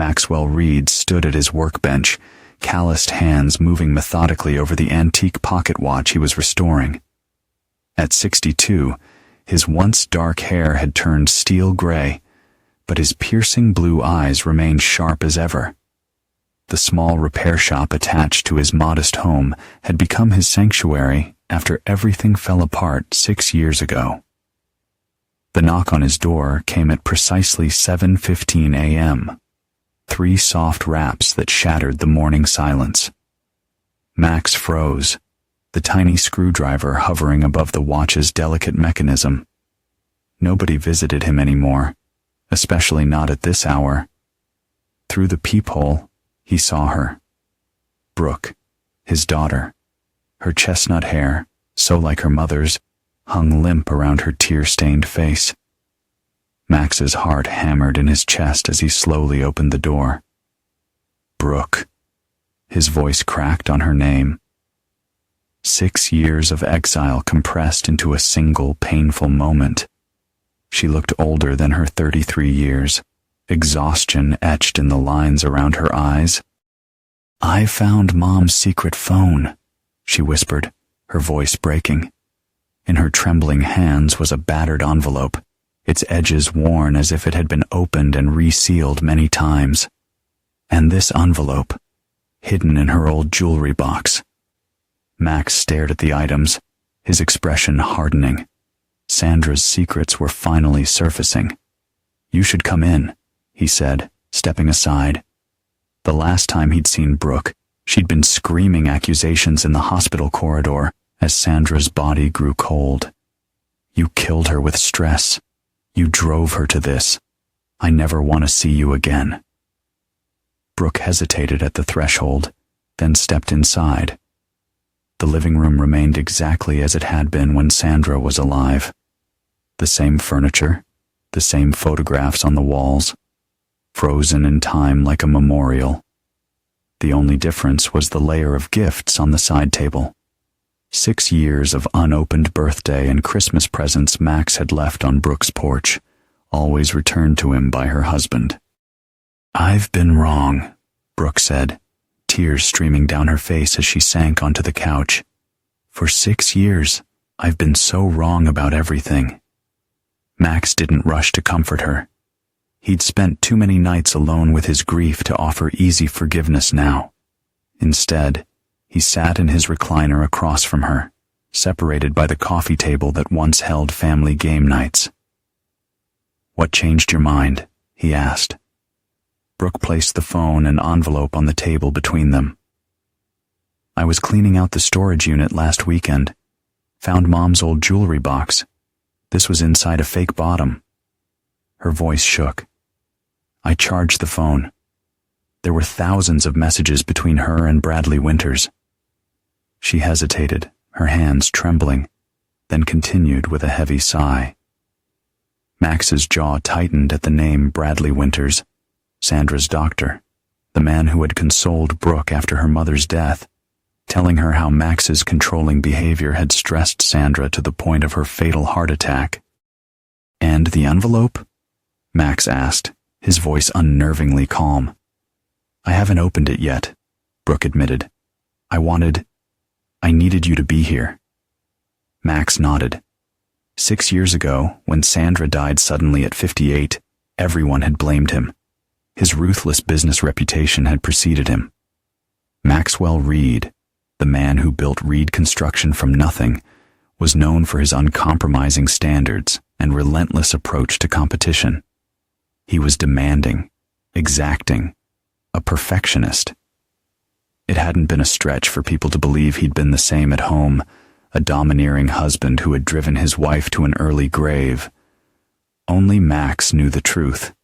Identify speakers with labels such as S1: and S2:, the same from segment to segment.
S1: Maxwell Reed stood at his workbench, calloused hands moving methodically over the antique pocket watch he was restoring. At 62, his once dark hair had turned steel gray, but his piercing blue eyes remained sharp as ever. The small repair shop attached to his modest home had become his sanctuary after everything fell apart 6 years ago. The knock on his door came at precisely 7:15 a.m., 3 soft raps that shattered the morning silence. Max froze, the tiny screwdriver hovering above the watch's delicate mechanism. Nobody visited him anymore, especially not at this hour. Through the peephole, he saw her. Brooke, his daughter. Her chestnut hair, so like her mother's, hung limp around her tear-stained face. Max's heart hammered in his chest as he slowly opened the door. Brooke. His voice cracked on her name. 6 years of exile compressed into a single painful moment. She looked older than her 33 years, exhaustion etched in the lines around her eyes. "I found Mom's secret phone," she whispered, her voice breaking. In her trembling hands was a battered envelope, its edges worn as if it had been opened and resealed many times. And this envelope, hidden in her old jewelry box. Max stared at the items, his expression hardening. Sandra's secrets were finally surfacing. "You should come in," he said, stepping aside. The last time he'd seen Brooke, she'd been screaming accusations in the hospital corridor as Sandra's body grew cold. "You killed her with stress. You drove her to this. I never want to see you again." Brooke hesitated at the threshold, then stepped inside. The living room remained exactly as it had been when Sandra was alive. The same furniture, the same photographs on the walls, frozen in time like a memorial. The only difference was the layer of gifts on the side table. 6 years of unopened birthday and Christmas presents Max had left on Brooke's porch, always returned to him by her husband. "I've been wrong," Brooke said, tears streaming down her face as she sank onto the couch. "For 6 years, I've been so wrong about everything." Max didn't rush to comfort her. He'd spent too many nights alone with his grief to offer easy forgiveness now. Instead, he sat in his recliner across from her, separated by the coffee table that once held family game nights. "What changed your mind?" he asked. Brooke placed the phone and envelope on the table between them. "I was cleaning out the storage unit last weekend. Found Mom's old jewelry box. This was inside a fake bottom." Her voice shook. "I charged the phone. There were thousands of messages between her and Bradley Winters." She hesitated, her hands trembling, then continued with a heavy sigh. Max's jaw tightened at the name Bradley Winters, Sandra's doctor, the man who had consoled Brooke after her mother's death, telling her how Max's controlling behavior had stressed Sandra to the point of her fatal heart attack. "And the envelope?" Max asked, his voice unnervingly calm. "I haven't opened it yet," Brooke admitted. I needed you to be here." Max nodded. 6 years ago, when Sandra died suddenly at 58, everyone had blamed him. His ruthless business reputation had preceded him. Maxwell Reed, the man who built Reed Construction from nothing, was known for his uncompromising standards and relentless approach to competition. He was demanding, exacting, a perfectionist. It hadn't been a stretch for people to believe he'd been the same at home, a domineering husband who had driven his wife to an early grave. Only Max knew the truth.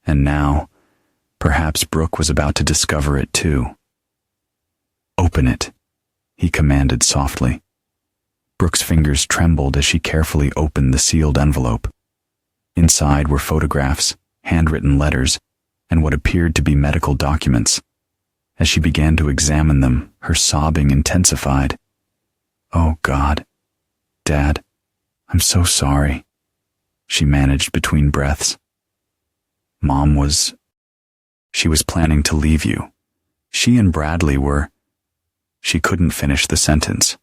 S1: And now, perhaps Brooke was about to discover it too. "Open it," he commanded softly. Brooke's fingers trembled as she carefully opened the sealed envelope. Inside were photographs, handwritten letters, and what appeared to be medical documents. As she began to examine them, her sobbing intensified. "Oh, God. Dad, I'm so sorry," she managed between breaths. "Mom was..." She was planning to leave you. She and Bradley were... She couldn't finish the sentence.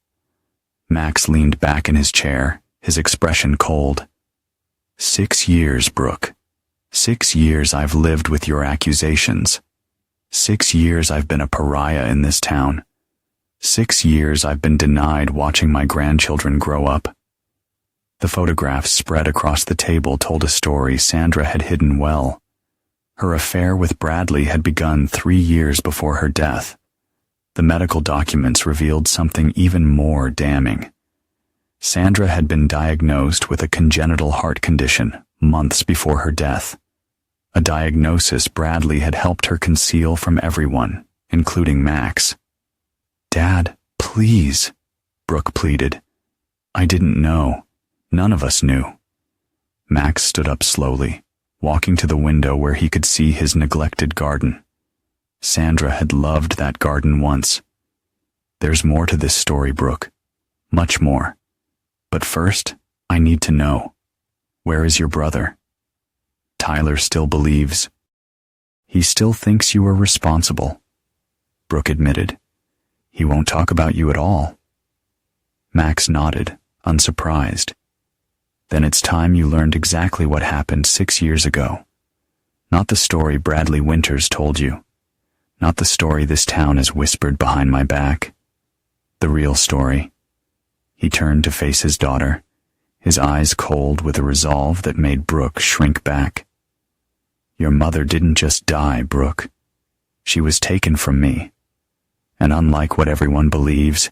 S1: Max leaned back in his chair, his expression cold. 6 years, Brooke. 6 years I've lived with your accusations. 6 years I've been a pariah in this town. 6 years I've been denied watching my grandchildren grow up. The photographs spread across the table told a story Sandra had hidden well. Her affair with Bradley had begun 3 years before her death. The medical documents revealed something even more damning. Sandra had been diagnosed with a congenital heart condition months before her death. A diagnosis Bradley had helped her conceal from everyone, including Max. "Dad, please," Brooke pleaded. "I didn't know. None of us knew." Max stood up slowly, walking to the window where he could see his neglected garden. Sandra had loved that garden once. "There's more to this story, Brooke. Much more. But first, I need to know. Where is your brother?" "Tyler still believes. He still thinks you were responsible," Brooke admitted. "He won't talk about you at all." Max nodded, unsurprised. "Then it's time you learned exactly what happened 6 years ago. Not the story Bradley Winters told you. Not the story this town has whispered behind my back. The real story." He turned to face his daughter, his eyes cold with a resolve that made Brooke shrink back. "Your mother didn't just die, Brooke. She was taken from me. And unlike what everyone believes,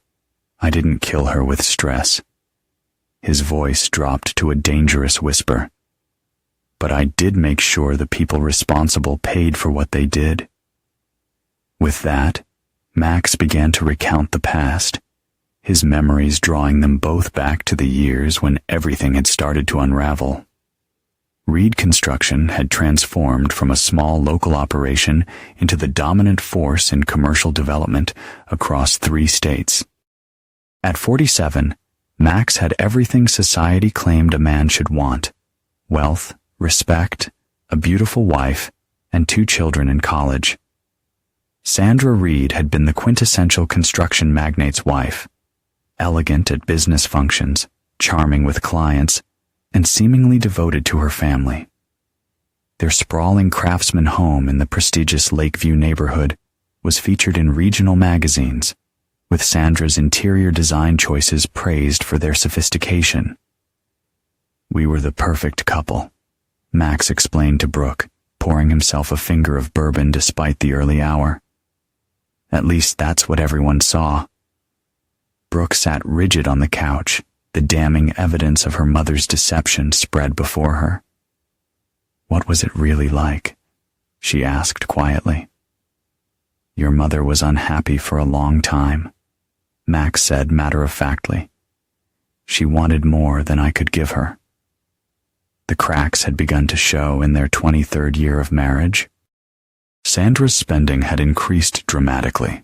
S1: I didn't kill her with stress." His voice dropped to a dangerous whisper. "But I did make sure the people responsible paid for what they did." With that, Max began to recount the past, his memories drawing them both back to the years when everything had started to unravel. Reed Construction had transformed from a small local operation into the dominant force in commercial development across 3 states. At 47, Max had everything society claimed a man should want: wealth, respect, a beautiful wife, and 2 children in college. Sandra Reed had been the quintessential construction magnate's wife, elegant at business functions, charming with clients, and seemingly devoted to her family. Their sprawling craftsman home in the prestigious Lakeview neighborhood was featured in regional magazines, with Sandra's interior design choices praised for their sophistication. "We were the perfect couple," Max explained to Brooke, pouring himself a finger of bourbon despite the early hour. "At least that's what everyone saw." Brooke sat rigid on the couch, the damning evidence of her mother's deception spread before her. "What was it really like?" she asked quietly. "Your mother was unhappy for a long time," Max said matter-of-factly. "She wanted more than I could give her." The cracks had begun to show in their 23rd year of marriage. Sandra's spending had increased dramatically.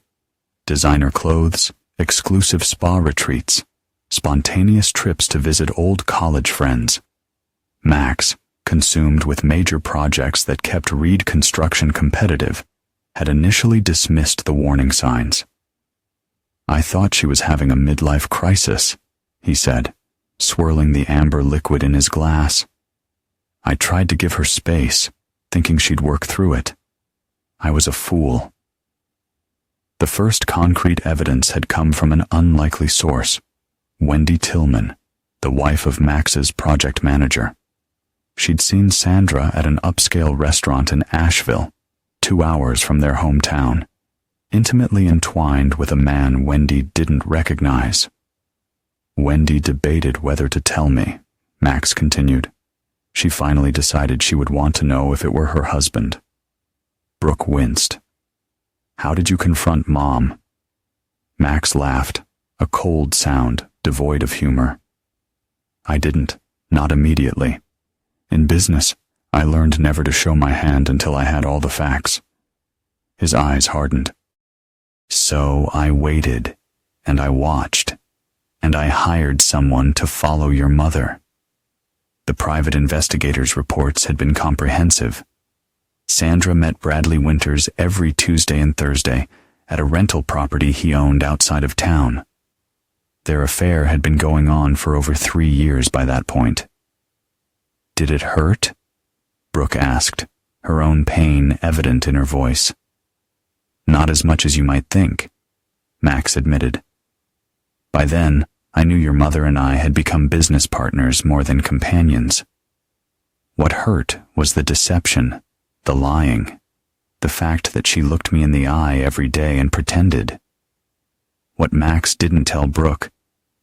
S1: Designer clothes, exclusive spa retreats, spontaneous trips to visit old college friends. Max, consumed with major projects that kept Reed Construction competitive, had initially dismissed the warning signs. "I thought she was having a midlife crisis," he said, swirling the amber liquid in his glass. "I tried to give her space, thinking she'd work through it. I was a fool." The first concrete evidence had come from an unlikely source: Wendy Tillman, the wife of Max's project manager. She'd seen Sandra at an upscale restaurant in Asheville, 2 hours from their hometown, intimately entwined with a man Wendy didn't recognize. "Wendy debated whether to tell me," Max continued. "She finally decided she would want to know if it were her husband." Brooke winced. "How did you confront Mom?" Max laughed, a cold sound, devoid of humor. "I didn't, not immediately. In business, I learned never to show my hand until I had all the facts." His eyes hardened. "So I waited, and I watched, and I hired someone to follow your mother. The private investigator's reports had been comprehensive. Sandra met Bradley Winters every Tuesday and Thursday at a rental property he owned outside of town. Their affair had been going on for over 3 years by that point. "Did it hurt?" Brooke asked, her own pain evident in her voice. "Not as much as you might think," Max admitted. "By then, I knew your mother and I had become business partners more than companions. What hurt was the deception, the lying, the fact that she looked me in the eye every day and pretended. What Max didn't tell Brooke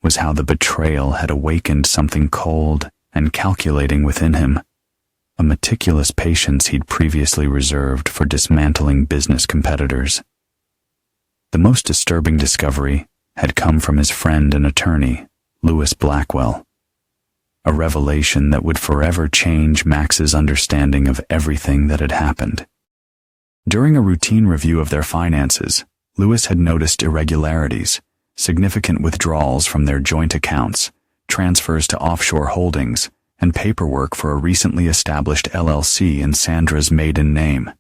S1: was how the betrayal had awakened something cold and calculating within him, a meticulous patience he'd previously reserved for dismantling business competitors. The most disturbing discovery had come from his friend and attorney, Lewis Blackwell, a revelation that would forever change Max's understanding of everything that had happened. During a routine review of their finances, Lewis had noticed irregularities, significant withdrawals from their joint accounts, transfers to offshore holdings, and paperwork for a recently established LLC in Sandra's maiden name.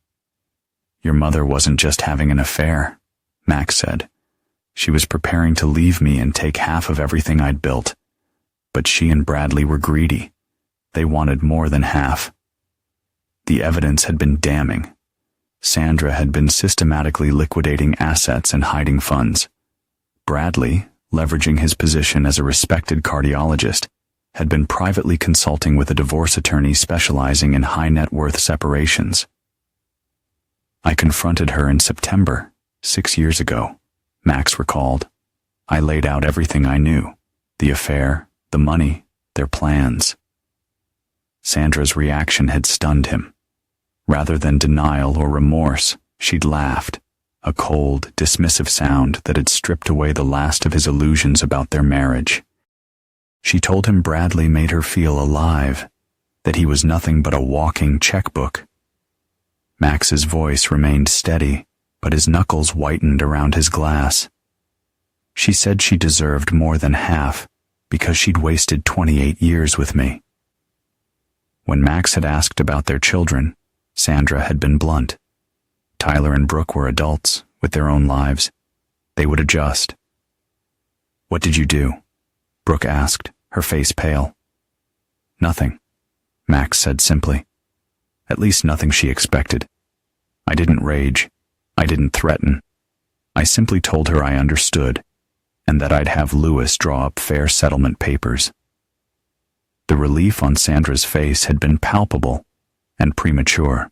S1: "Your mother wasn't just having an affair," Max said. "She was preparing to leave me and take half of everything I'd built. But she and Bradley were greedy. They wanted more than half." The evidence had been damning. Sandra had been systematically liquidating assets and hiding funds. Bradley, leveraging his position as a respected cardiologist, had been privately consulting with a divorce attorney specializing in high-net-worth separations. "I confronted her in September, 6 years ago," Max recalled. "I laid out everything I knew, the affair, the money, their plans." Sandra's reaction had stunned him. Rather than denial or remorse, she'd laughed, a cold, dismissive sound that had stripped away the last of his illusions about their marriage. She told him Bradley made her feel alive, that he was nothing but a walking checkbook. Max's voice remained steady, but his knuckles whitened around his glass. "She said she deserved more than half, because she'd wasted 28 years with me." When Max had asked about their children, Sandra had been blunt. Tyler and Brooke were adults, with their own lives. They would adjust. "What did you do?" Brooke asked, her face pale. "Nothing," Max said simply. At least nothing she expected. "I didn't rage. I didn't threaten. I simply told her I understood, and that I'd have Lewis draw up fair settlement papers." The relief on Sandra's face had been palpable and premature.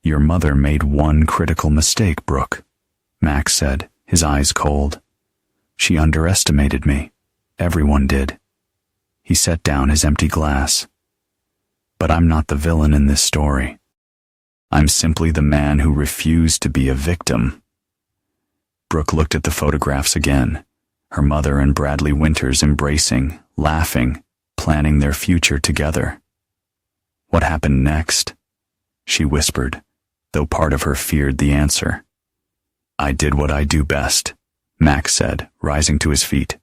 S1: "Your mother made one critical mistake, Brooke," Max said, his eyes cold. "She underestimated me. Everyone did." He set down his empty glass. "But I'm not the villain in this story. I'm simply the man who refused to be a victim." Brooke looked at the photographs again, her mother and Bradley Winters embracing, laughing, planning their future together. "What happened next?" she whispered, though part of her feared the answer. "I did what I do best," Max said, rising to his feet.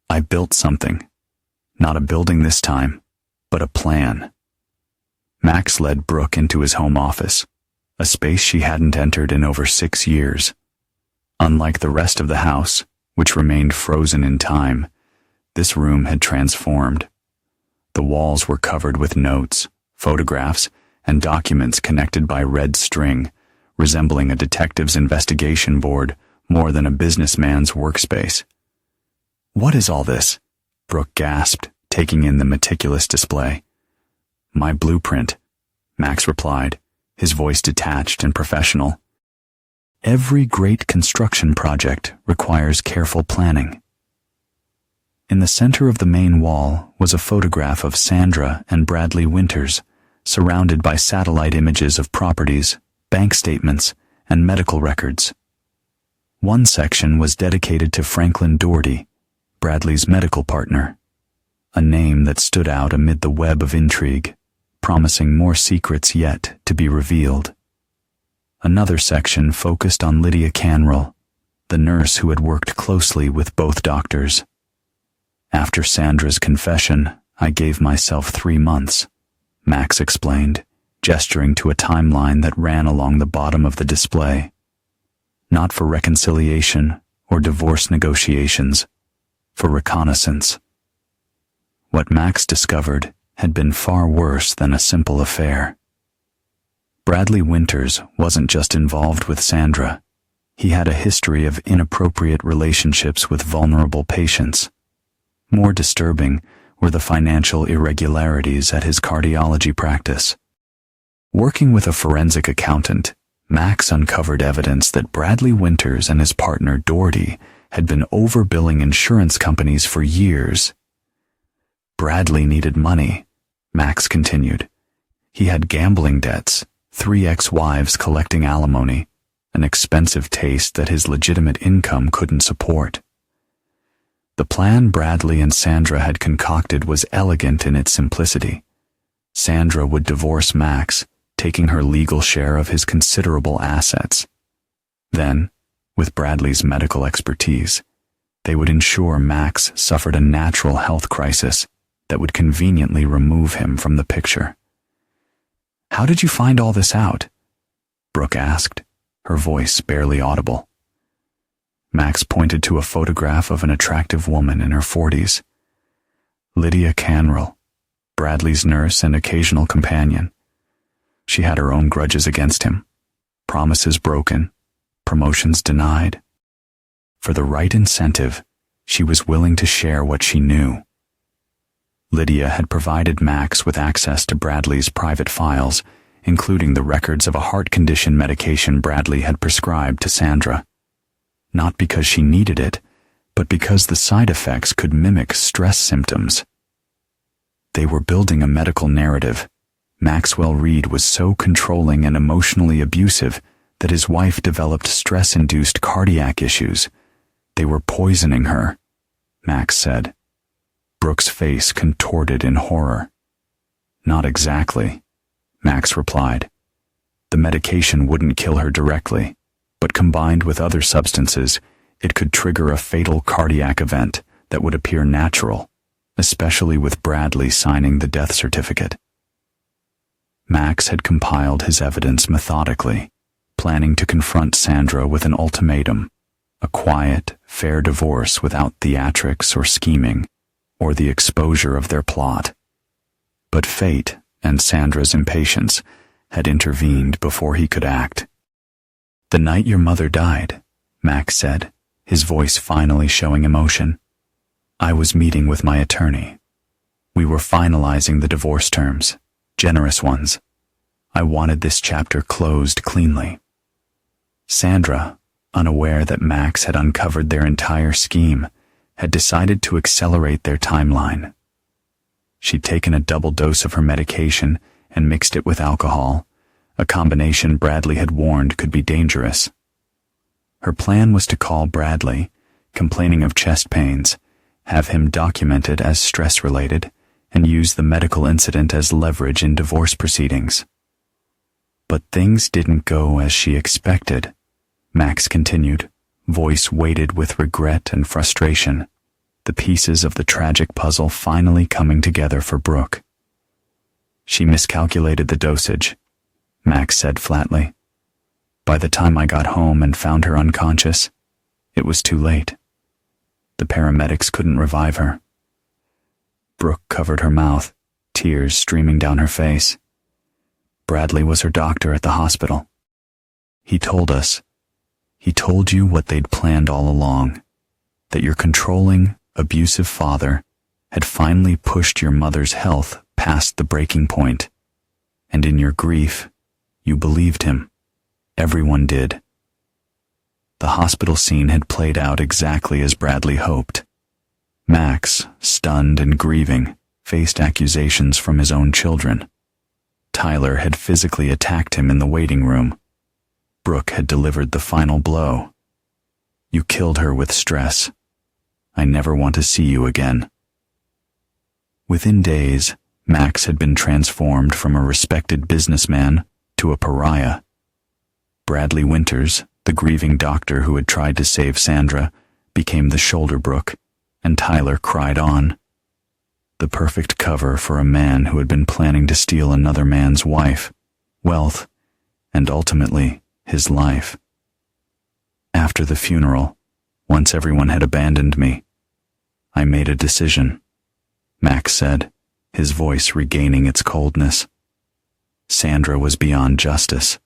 S1: "I built something. Not a building this time, but a plan." Max led Brooke into his home office, a space she hadn't entered in over 6 years. Unlike the rest of the house, which remained frozen in time, this room had transformed. The walls were covered with notes, photographs, and documents connected by red string, resembling a detective's investigation board more than a businessman's workspace. "What is all this?" Brooke gasped, taking in the meticulous display. "My blueprint," Max replied, his voice detached and professional. "Every great construction project requires careful planning." In the center of the main wall was a photograph of Sandra and Bradley Winters, surrounded by satellite images of properties, bank statements, and medical records. One section was dedicated to Franklin Doherty, Bradley's medical partner, a name that stood out amid the web of intrigue, promising more secrets yet to be revealed. Another section focused on Lydia Canrell, the nurse who had worked closely with both doctors. "After Sandra's confession, I gave myself 3 months," Max explained, gesturing to a timeline that ran along the bottom of the display. Not for reconciliation or divorce negotiations, for reconnaissance. What Max discovered had been far worse than a simple affair. Bradley Winters wasn't just involved with Sandra. He had a history of inappropriate relationships with vulnerable patients. More disturbing were the financial irregularities at his cardiology practice. Working with a forensic accountant, Max uncovered evidence that Bradley Winters and his partner Doherty had been overbilling insurance companies for years. Bradley needed money, Max continued. He had gambling debts, 3 ex-wives collecting alimony, an expensive taste that his legitimate income couldn't support. The plan Bradley and Sandra had concocted was elegant in its simplicity. Sandra would divorce Max, taking her legal share of his considerable assets. Then, with Bradley's medical expertise, they would ensure Max suffered a natural health crisis that would conveniently remove him from the picture. "How did you find all this out?" Brooke asked, her voice barely audible. Max pointed to a photograph of an attractive woman in her 40s. Lydia Canrell, Bradley's nurse and occasional companion. She had her own grudges against him, promises broken, promotions denied. For the right incentive, she was willing to share what she knew. Lydia had provided Max with access to Bradley's private files, including the records of a heart condition medication Bradley had prescribed to Sandra. Not because she needed it, but because the side effects could mimic stress symptoms. They were building a medical narrative. Maxwell Reed was so controlling and emotionally abusive that his wife developed stress-induced cardiac issues. They were poisoning her, Max said. Brooke's face contorted in horror. "Not exactly," Max replied. "The medication wouldn't kill her directly, but combined with other substances, it could trigger a fatal cardiac event that would appear natural, especially with Bradley signing the death certificate." Max had compiled his evidence methodically, planning to confront Sandra with an ultimatum, a quiet, fair divorce without theatrics or scheming, or the exposure of their plot. But fate and Sandra's impatience had intervened before he could act. "The night your mother died," Max said, his voice finally showing emotion, "I was meeting with my attorney. We were finalizing the divorce terms, generous ones. I wanted this chapter closed cleanly." Sandra, unaware that Max had uncovered their entire scheme, had decided to accelerate their timeline. She'd taken a double dose of her medication and mixed it with alcohol, a combination Bradley had warned could be dangerous. Her plan was to call Bradley, complaining of chest pains, have him document it as stress-related, and use the medical incident as leverage in divorce proceedings. But things didn't go as she expected, Max continued, voice weighted with regret and frustration, the pieces of the tragic puzzle finally coming together for Brooke. "She miscalculated the dosage," Max said flatly. "By the time I got home and found her unconscious, it was too late. The paramedics couldn't revive her." Brooke covered her mouth, tears streaming down her face. "Bradley was her doctor at the hospital. He told us. He told you what they'd planned all along, that your controlling, abusive father had finally pushed your mother's health past the breaking point. And in your grief, you believed him. Everyone did." The hospital scene had played out exactly as Bradley hoped. Max, stunned and grieving, faced accusations from his own children. Tyler had physically attacked him in the waiting room. Brooke had delivered the final blow. "You killed her with stress. I never want to see you again." Within days, Max had been transformed from a respected businessman to a pariah. Bradley Winters, the grieving doctor who had tried to save Sandra, became the shoulder Brooke, and Tyler cried on. The perfect cover for a man who had been planning to steal another man's wife. wealth, and ultimately, his life. After the funeral, once everyone had abandoned me, I made a decision, Max said, his voice regaining its coldness. Sandra was beyond justice,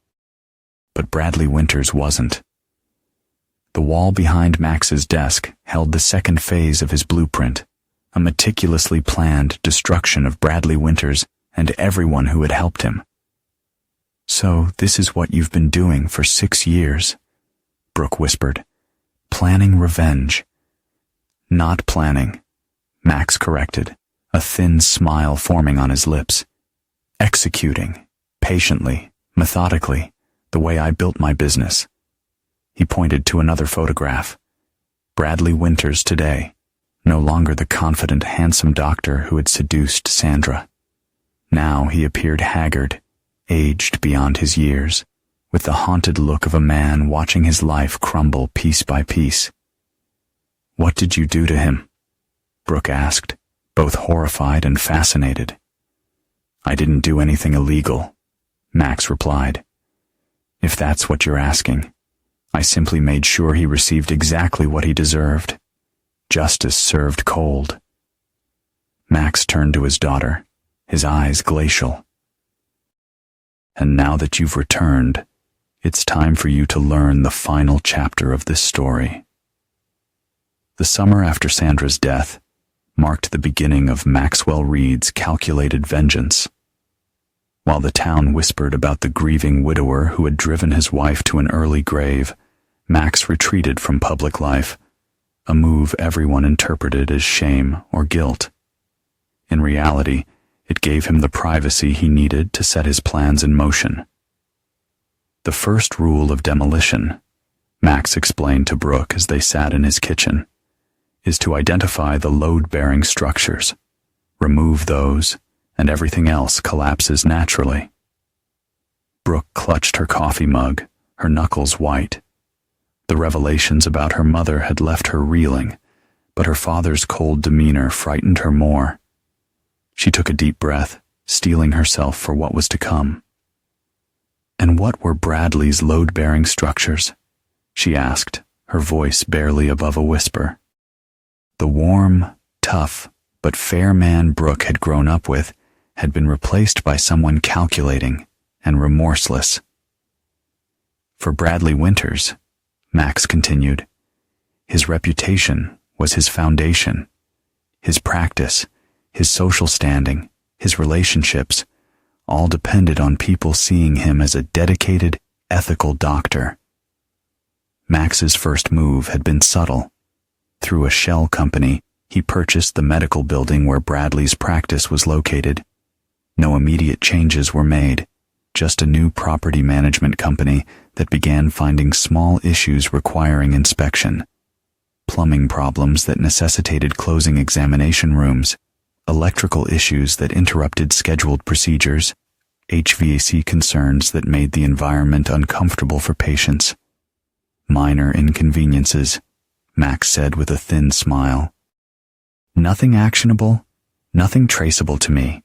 S1: but Bradley Winters wasn't. The wall behind Max's desk held the second phase of his blueprint, a meticulously planned destruction of Bradley Winters and everyone who had helped him. "So this is what you've been doing for 6 years," Brooke whispered. "Planning revenge." "Not planning," Max corrected, a thin smile forming on his lips. "Executing, patiently, methodically, the way I built my business." He pointed to another photograph. Bradley Winters today, no longer the confident, handsome doctor who had seduced Sandra. Now he appeared haggard, aged beyond his years, with the haunted look of a man watching his life crumble piece by piece. "What did you do to him?" Brooke asked, both horrified and fascinated. "I didn't do anything illegal," Max replied. "If that's what you're asking, I simply made sure he received exactly what he deserved. Justice served cold." Max turned to his daughter, his eyes glacial. "And now that you've returned, it's time for you to learn the final chapter of this story." The summer after Sandra's death marked the beginning of Maxwell Reed's calculated vengeance. While the town whispered about the grieving widower who had driven his wife to an early grave, Max retreated from public life, a move everyone interpreted as shame or guilt. In reality, it gave him the privacy he needed to set his plans in motion. The first rule of demolition, Max explained to Brooke as they sat in his kitchen, is to identify the load-bearing structures. Remove those, and everything else collapses naturally. Brooke clutched her coffee mug, her knuckles white. The revelations about her mother had left her reeling, but her father's cold demeanor frightened her more. She took a deep breath, steeling herself for what was to come. "And what were Bradley's load-bearing structures?" she asked, her voice barely above a whisper. The warm, tough, but fair man Brooke had grown up with had been replaced by someone calculating and remorseless. For Bradley Winters, Max continued, his reputation was his foundation. His practice, his social standing, his relationships, all depended on people seeing him as a dedicated, ethical doctor. Max's first move had been subtle. Through a shell company, he purchased the medical building where Bradley's practice was located. No immediate changes were made, just a new property management company that began finding small issues requiring inspection. Plumbing problems that necessitated closing examination rooms, electrical issues that interrupted scheduled procedures, HVAC concerns that made the environment uncomfortable for patients. Minor inconveniences, Max said with a thin smile. Nothing actionable, nothing traceable to me,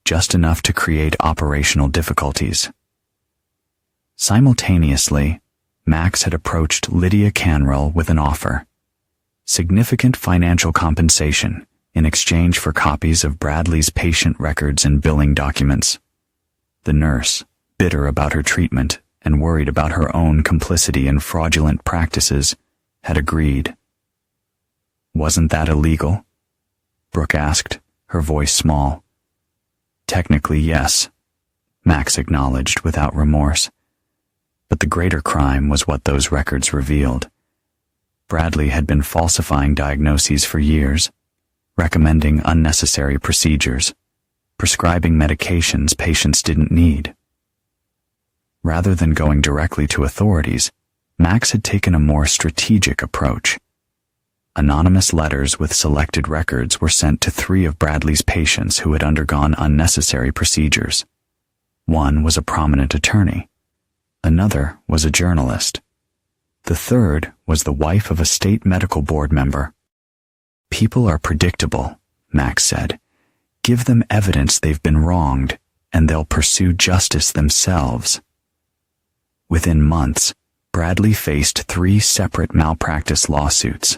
S1: just enough to create operational difficulties. Simultaneously, Max had approached Lydia Canrell with an offer. Significant financial compensation in exchange for copies of Bradley's patient records and billing documents. The nurse, bitter about her treatment and worried about her own complicity in fraudulent practices, had agreed. "Wasn't that illegal?" Brooke asked, her voice small. "Technically, yes," Max acknowledged without remorse. But the greater crime was what those records revealed. Bradley had been falsifying diagnoses for years, recommending unnecessary procedures, prescribing medications patients didn't need. Rather than going directly to authorities, Max had taken a more strategic approach. Anonymous letters with selected records were sent to 3 of Bradley's patients who had undergone unnecessary procedures. One was a prominent attorney. Another was a journalist. The third was the wife of a state medical board member. "People are predictable," Max said. "Give them evidence they've been wronged, and they'll pursue justice themselves. Within months, Bradley faced 3 separate malpractice lawsuits.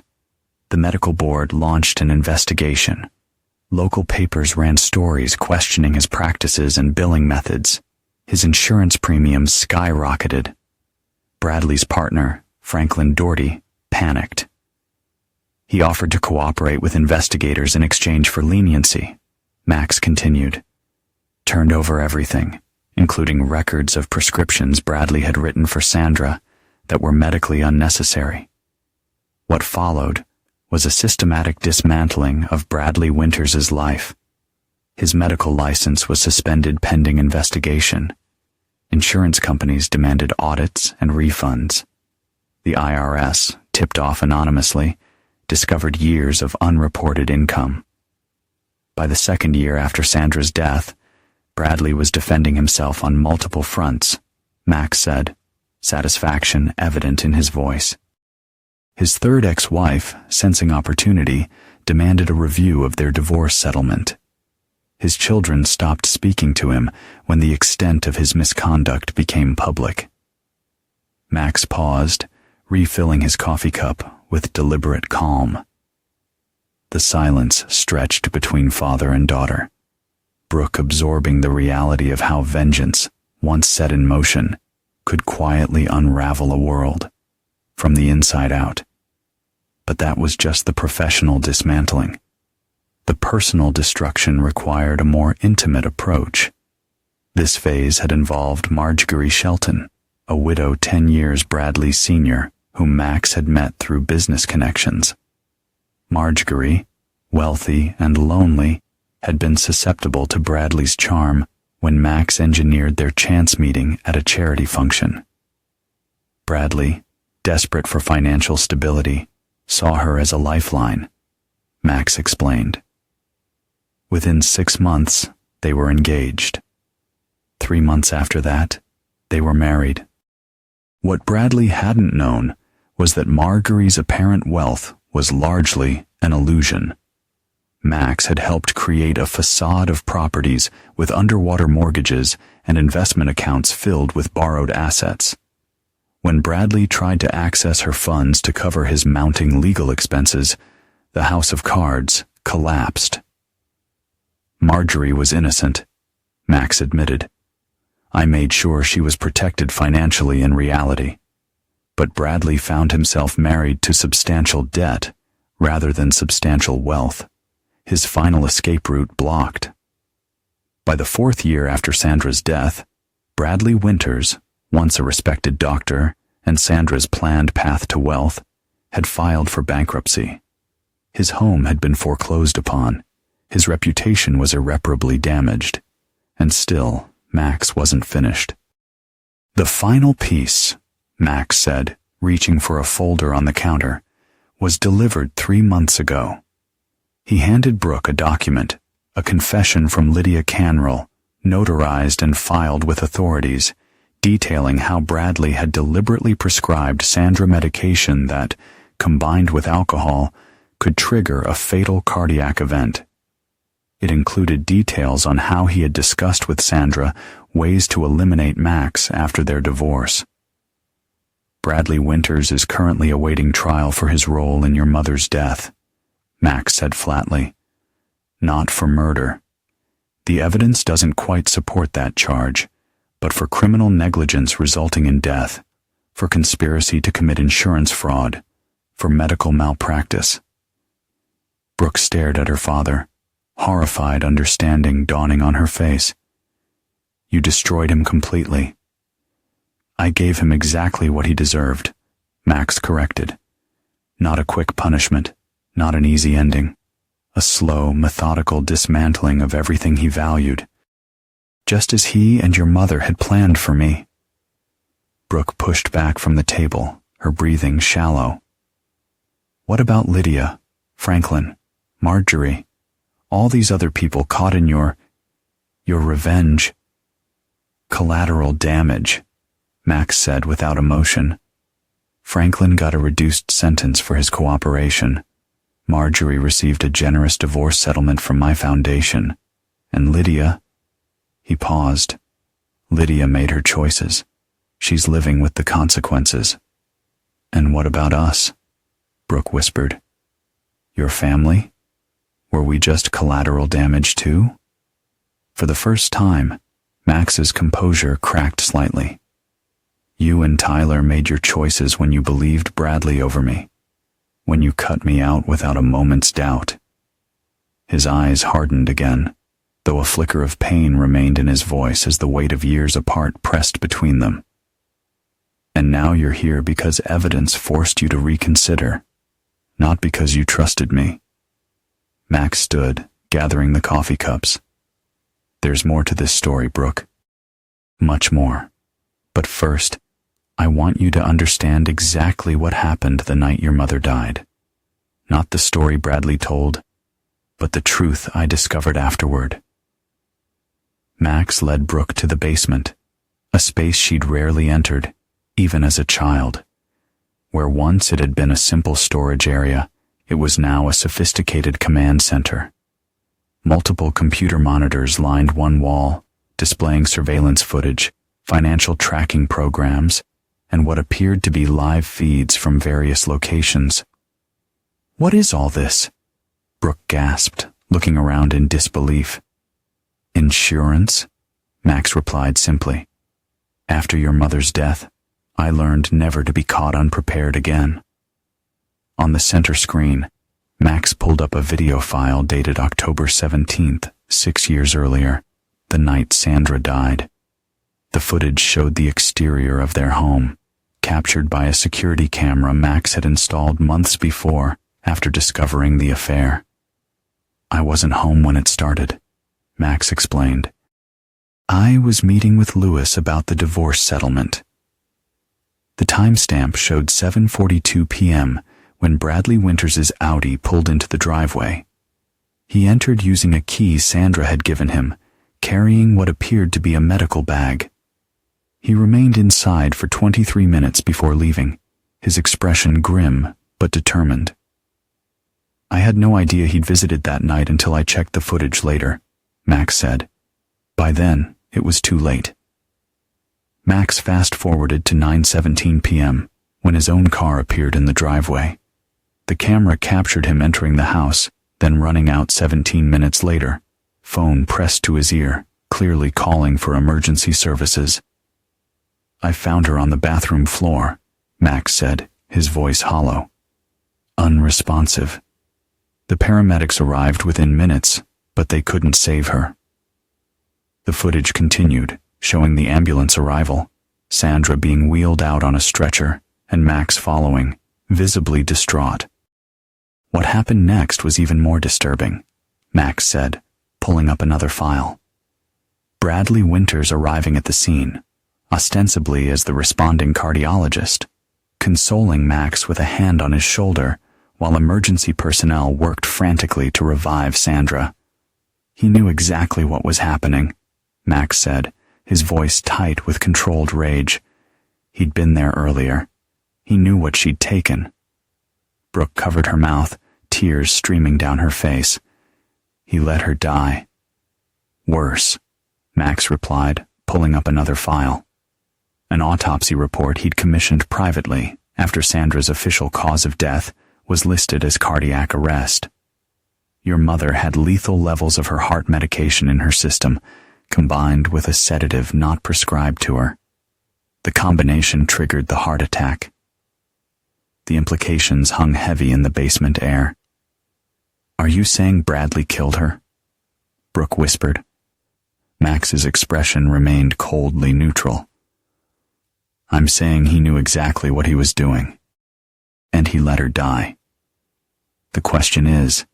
S1: The medical board launched an investigation. Local papers ran stories questioning his practices and billing methods. His insurance premiums skyrocketed. Bradley's partner, Franklin Doherty, panicked. He offered to cooperate with investigators in exchange for leniency. Max continued. Turned over everything, including records of prescriptions Bradley had written for Sandra that were medically unnecessary. What followed was a systematic dismantling of Bradley Winters's life. His medical license was suspended pending investigation. Insurance companies demanded audits and refunds. The IRS, tipped off anonymously, discovered years of unreported income. By the 2nd year after Sandra's death, Bradley was defending himself on multiple fronts, Max said, satisfaction evident in his voice. His 3rd ex-wife, sensing opportunity, demanded a review of their divorce settlement. His children stopped speaking to him when the extent of his misconduct became public. Max paused, refilling his coffee cup with deliberate calm. The silence stretched between father and daughter, Brooke absorbing the reality of how vengeance, once set in motion, could quietly unravel a world, from the inside out. But that was just the professional dismantling. The personal destruction required a more intimate approach. This phase had involved Marjorie Shelton, a widow 10 years Bradley's senior, whom Max had met through business connections. Marjorie, wealthy and lonely, had been susceptible to Bradley's charm when Max engineered their chance meeting at a charity function. Bradley, desperate for financial stability, saw her as a lifeline, Max explained. Within 6 months, they were engaged. 3 months after that, they were married. What Bradley hadn't known was that Marjorie's apparent wealth was largely an illusion. Max had helped create a facade of properties with underwater mortgages and investment accounts filled with borrowed assets. When Bradley tried to access her funds to cover his mounting legal expenses, the house of cards collapsed. Marjorie was innocent, Max admitted. I made sure she was protected financially in reality. But Bradley found himself married to substantial debt rather than substantial wealth, his final escape route blocked. By the 4th year after Sandra's death, Bradley Winters, once a respected doctor and Sandra's planned path to wealth, had filed for bankruptcy. His home had been foreclosed upon. His reputation was irreparably damaged. And still, Max wasn't finished. The final piece, Max said, reaching for a folder on the counter, was delivered 3 months ago. He handed Brooke a document, a confession from Lydia Canrell, notarized and filed with authorities, detailing how Bradley had deliberately prescribed Sandra medication that, combined with alcohol, could trigger a fatal cardiac event. It included details on how he had discussed with Sandra ways to eliminate Max after their divorce. Bradley Winters is currently awaiting trial for his role in your mother's death, Max said flatly. Not for murder. The evidence doesn't quite support that charge, but for criminal negligence resulting in death, for conspiracy to commit insurance fraud, for medical malpractice. Brooke stared at her father, horrified understanding dawning on her face. You destroyed him completely. I gave him exactly what he deserved, Max corrected. Not a quick punishment, not an easy ending. A slow, methodical dismantling of everything he valued. Just as he and your mother had planned for me. Brooke pushed back from the table, her breathing shallow. What about Lydia, Franklin, Marjorie? All these other people caught in your revenge. Collateral damage, Max said without emotion. Franklin got a reduced sentence for his cooperation. Marjorie received a generous divorce settlement from my foundation. And Lydia, He paused. Lydia made her choices. She's living with the consequences. And what about us? Brooke whispered. Your family? Were we just collateral damage too? For the first time, Max's composure cracked slightly. You and Tyler made your choices when you believed Bradley over me, when you cut me out without a moment's doubt. His eyes hardened again, though a flicker of pain remained in his voice as the weight of years apart pressed between them. And now you're here because evidence forced you to reconsider, not because you trusted me. Max stood, gathering the coffee cups. There's more to this story, Brooke. Much more. But first, I want you to understand exactly what happened the night your mother died. Not the story Bradley told, but the truth I discovered afterward. Max led Brooke to the basement, a space she'd rarely entered, even as a child. Where once it had been a simple storage area, it was now a sophisticated command center. Multiple computer monitors lined one wall, displaying surveillance footage, financial tracking programs, and what appeared to be live feeds from various locations. What is all this? Brooke gasped, looking around in disbelief. Insurance? Max replied simply. After your mother's death, I learned never to be caught unprepared again. On the center screen, Max pulled up a video file dated October 17th, 6 years earlier, the night Sandra died. The footage showed the exterior of their home, captured by a security camera Max had installed months before, after discovering the affair. I wasn't home when it started, Max explained. I was meeting with Lewis about the divorce settlement. The timestamp showed 7:42 p.m., when Bradley Winters's Audi pulled into the driveway. He entered using a key Sandra had given him, carrying what appeared to be a medical bag. He remained inside for 23 minutes before leaving, his expression grim but determined. I had no idea he'd visited that night until I checked the footage later, Max said. By then, it was too late. Max fast-forwarded to 9:17 p.m., when his own car appeared in the driveway. The camera captured him entering the house, then running out 17 minutes later, phone pressed to his ear, clearly calling for emergency services. I found her on the bathroom floor, Max said, his voice hollow. Unresponsive. The paramedics arrived within minutes, but they couldn't save her. The footage continued, showing the ambulance arrival, Sandra being wheeled out on a stretcher, and Max following, visibly distraught. What happened next was even more disturbing, Max said, pulling up another file. Bradley Winters arriving at the scene, ostensibly as the responding cardiologist, consoling Max with a hand on his shoulder while emergency personnel worked frantically to revive Sandra. He knew exactly what was happening, Max said, his voice tight with controlled rage. He'd been there earlier. He knew what she'd taken. Brooke covered her mouth, tears streaming down her face. He let her die. Worse, Max replied, pulling up another file. An autopsy report he'd commissioned privately after Sandra's official cause of death was listed as cardiac arrest. Your mother had lethal levels of her heart medication in her system, combined with a sedative not prescribed to her. The combination triggered the heart attack. The implications hung heavy in the basement air. Are you saying Bradley killed her? Brooke whispered. Max's expression remained coldly neutral. I'm saying he knew exactly what he was doing. And he let her die. The question is,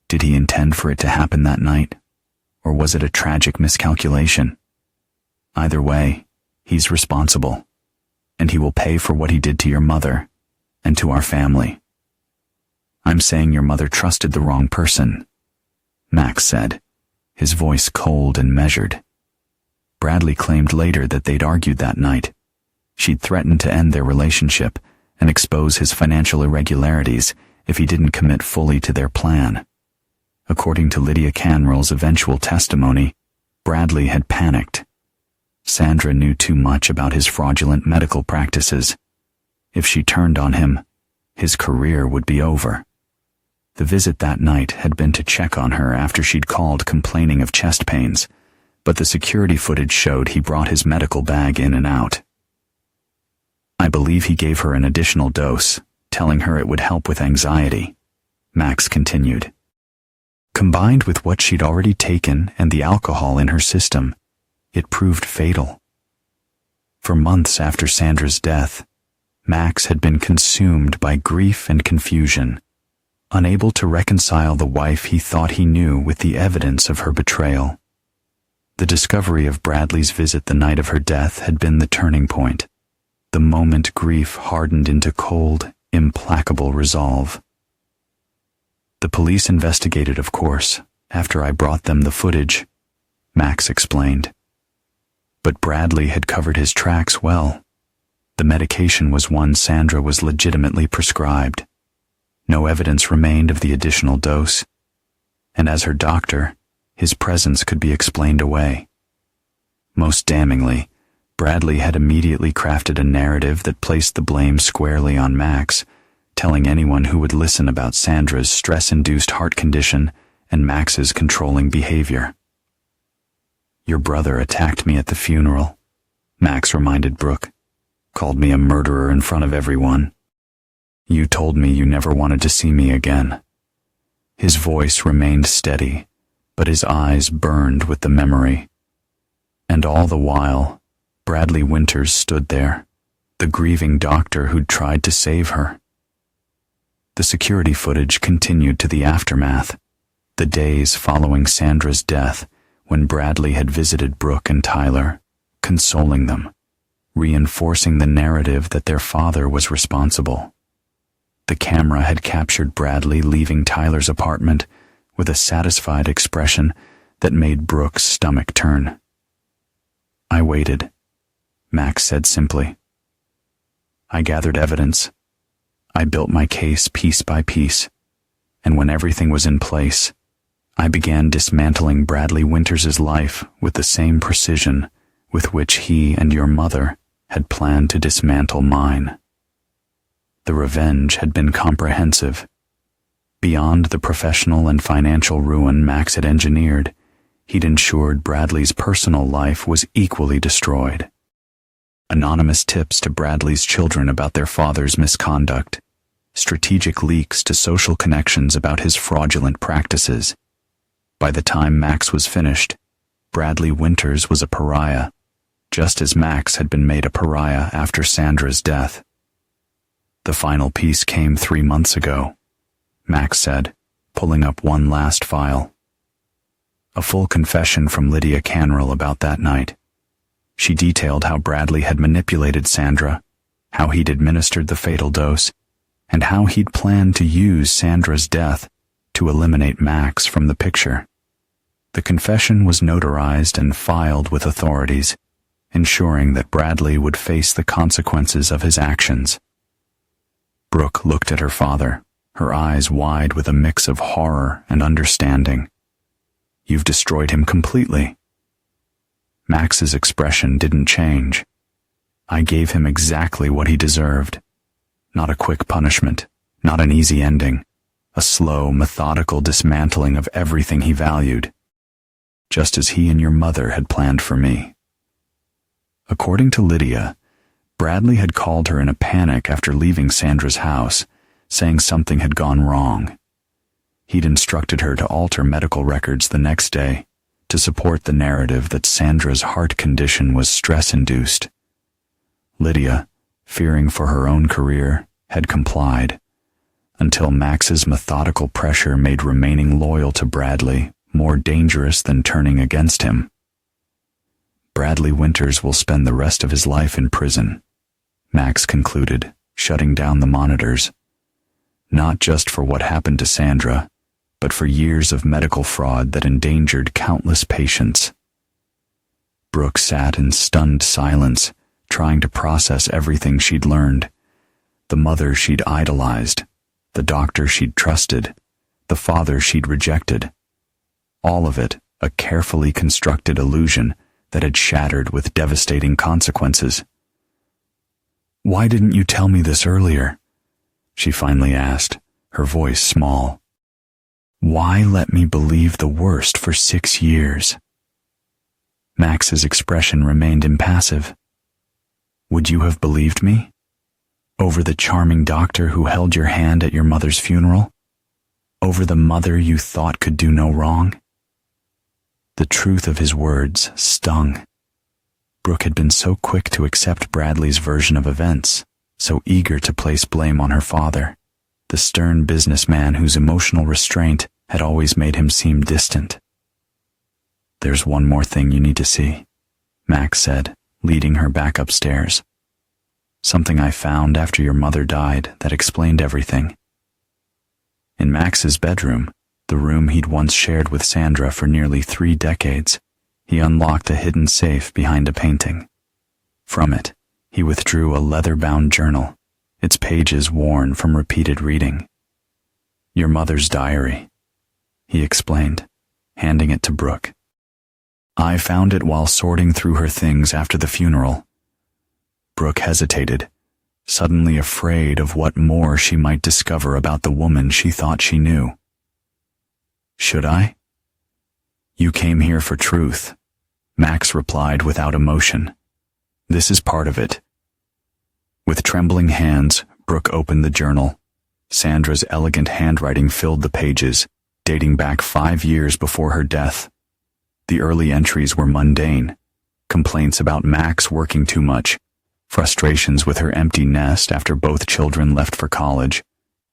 S1: did he intend for it to happen that night? Or was it a tragic miscalculation? Either way, he's responsible. And he will pay for what he did to your mother and to our family. I'm saying your mother trusted the wrong person, Max said, his voice cold and measured. Bradley claimed later that they'd argued that night. She'd threatened to end their relationship and expose his financial irregularities if he didn't commit fully to their plan. According to Lydia Canrell's eventual testimony, Bradley had panicked. Sandra knew too much about his fraudulent medical practices. If she turned on him, his career would be over. The visit that night had been to check on her after she'd called complaining of chest pains, but the security footage showed he brought his medical bag in and out. I believe he gave her an additional dose, telling her it would help with anxiety, Max continued. Combined with what she'd already taken and the alcohol in her system, it proved fatal. For months after Sandra's death, Max had been consumed by grief and confusion, unable to reconcile the wife he thought he knew with the evidence of her betrayal. The discovery of Bradley's visit the night of her death had been the turning point, the moment grief hardened into cold, implacable resolve. The police investigated, of course, after I brought them the footage, Max explained. But Bradley had covered his tracks well. The medication was one Sandra was legitimately prescribed. No evidence remained of the additional dose, and as her doctor, his presence could be explained away. Most damningly, Bradley had immediately crafted a narrative that placed the blame squarely on Max, telling anyone who would listen about Sandra's stress-induced heart condition and Max's controlling behavior. "Your brother attacked me at the funeral," Max reminded Brooke. "Called me a murderer in front of everyone. You told me you never wanted to see me again." His voice remained steady, but his eyes burned with the memory. And all the while, Bradley Winters stood there, the grieving doctor who'd tried to save her. The security footage continued to the aftermath, the days following Sandra's death, when Bradley had visited Brooke and Tyler, consoling them, reinforcing the narrative that their father was responsible. The camera had captured Bradley leaving Tyler's apartment with a satisfied expression that made Brooke's stomach turn. "I waited," Max said simply. "I gathered evidence. I built my case piece by piece, and when everything was in place, I began dismantling Bradley Winters' life with the same precision with which he and your mother had planned to dismantle mine." The revenge had been comprehensive. Beyond the professional and financial ruin Max had engineered, he'd ensured Bradley's personal life was equally destroyed. Anonymous tips to Bradley's children about their father's misconduct, strategic leaks to social connections about his fraudulent practices. By the time Max was finished, Bradley Winters was a pariah, just as Max had been made a pariah after Sandra's death. "The final piece came 3 months ago," Max said, pulling up one last file. A full confession from Lydia Canrell about that night. She detailed how Bradley had manipulated Sandra, how he'd administered the fatal dose, and how he'd planned to use Sandra's death to eliminate Max from the picture. The confession was notarized and filed with authorities, ensuring that Bradley would face the consequences of his actions. Brooke looked at her father, her eyes wide with a mix of horror and understanding. "You've destroyed him completely." Max's expression didn't change. "I gave him exactly what he deserved. Not a quick punishment, not an easy ending, a slow, methodical dismantling of everything he valued, just as he and your mother had planned for me." According to Lydia, Bradley had called her in a panic after leaving Sandra's house, saying something had gone wrong. He'd instructed her to alter medical records the next day to support the narrative that Sandra's heart condition was stress-induced. Lydia, fearing for her own career, had complied, until Max's methodical pressure made remaining loyal to Bradley more dangerous than turning against him. "Bradley Winters will spend the rest of his life in prison," Max concluded, shutting down the monitors. "Not just for what happened to Sandra, but for years of medical fraud that endangered countless patients." Brooke sat in stunned silence, trying to process everything she'd learned. The mother she'd idolized, the doctor she'd trusted, the father she'd rejected. All of it a carefully constructed illusion that had shattered with devastating consequences. "Why didn't you tell me this earlier?" she finally asked, her voice small. "Why let me believe the worst for 6 years?" Max's expression remained impassive. "Would you have believed me? Over the charming doctor who held your hand at your mother's funeral? Over the mother you thought could do no wrong?" The truth of his words stung. Brooke had been so quick to accept Bradley's version of events, so eager to place blame on her father, the stern businessman whose emotional restraint had always made him seem distant. "There's one more thing you need to see," Max said, leading her back upstairs. "Something I found after your mother died that explained everything." In Max's bedroom, the room he'd once shared with Sandra for nearly 3 decades, he unlocked a hidden safe behind a painting. From it, he withdrew a leather-bound journal, its pages worn from repeated reading. "Your mother's diary," he explained, handing it to Brooke. "I found it while sorting through her things after the funeral." Brooke hesitated, suddenly afraid of what more she might discover about the woman she thought she knew. "Should I?" "You came here for truth," Max replied without emotion. "This is part of it." With trembling hands, Brooke opened the journal. Sandra's elegant handwriting filled the pages, dating back 5 years before her death. The early entries were mundane: complaints about Max working too much, frustrations with her empty nest after both children left for college,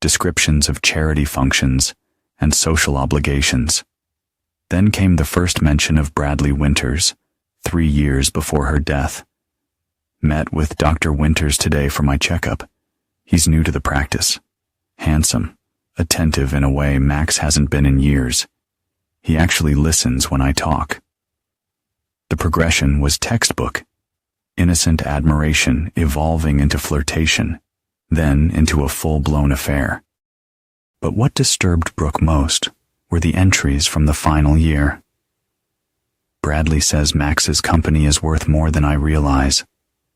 S1: descriptions of charity functions, and social obligations. Then came the first mention of Bradley Winters, 3 years before her death. "Met with Dr. Winters today for my checkup. He's new to the practice. Handsome, attentive in a way Max hasn't been in years. He actually listens when I talk." The progression was textbook: innocent admiration evolving into flirtation, then into a full-blown affair. But what disturbed Brooke most were the entries from the final year. "Bradley says Max's company is worth more than I realize.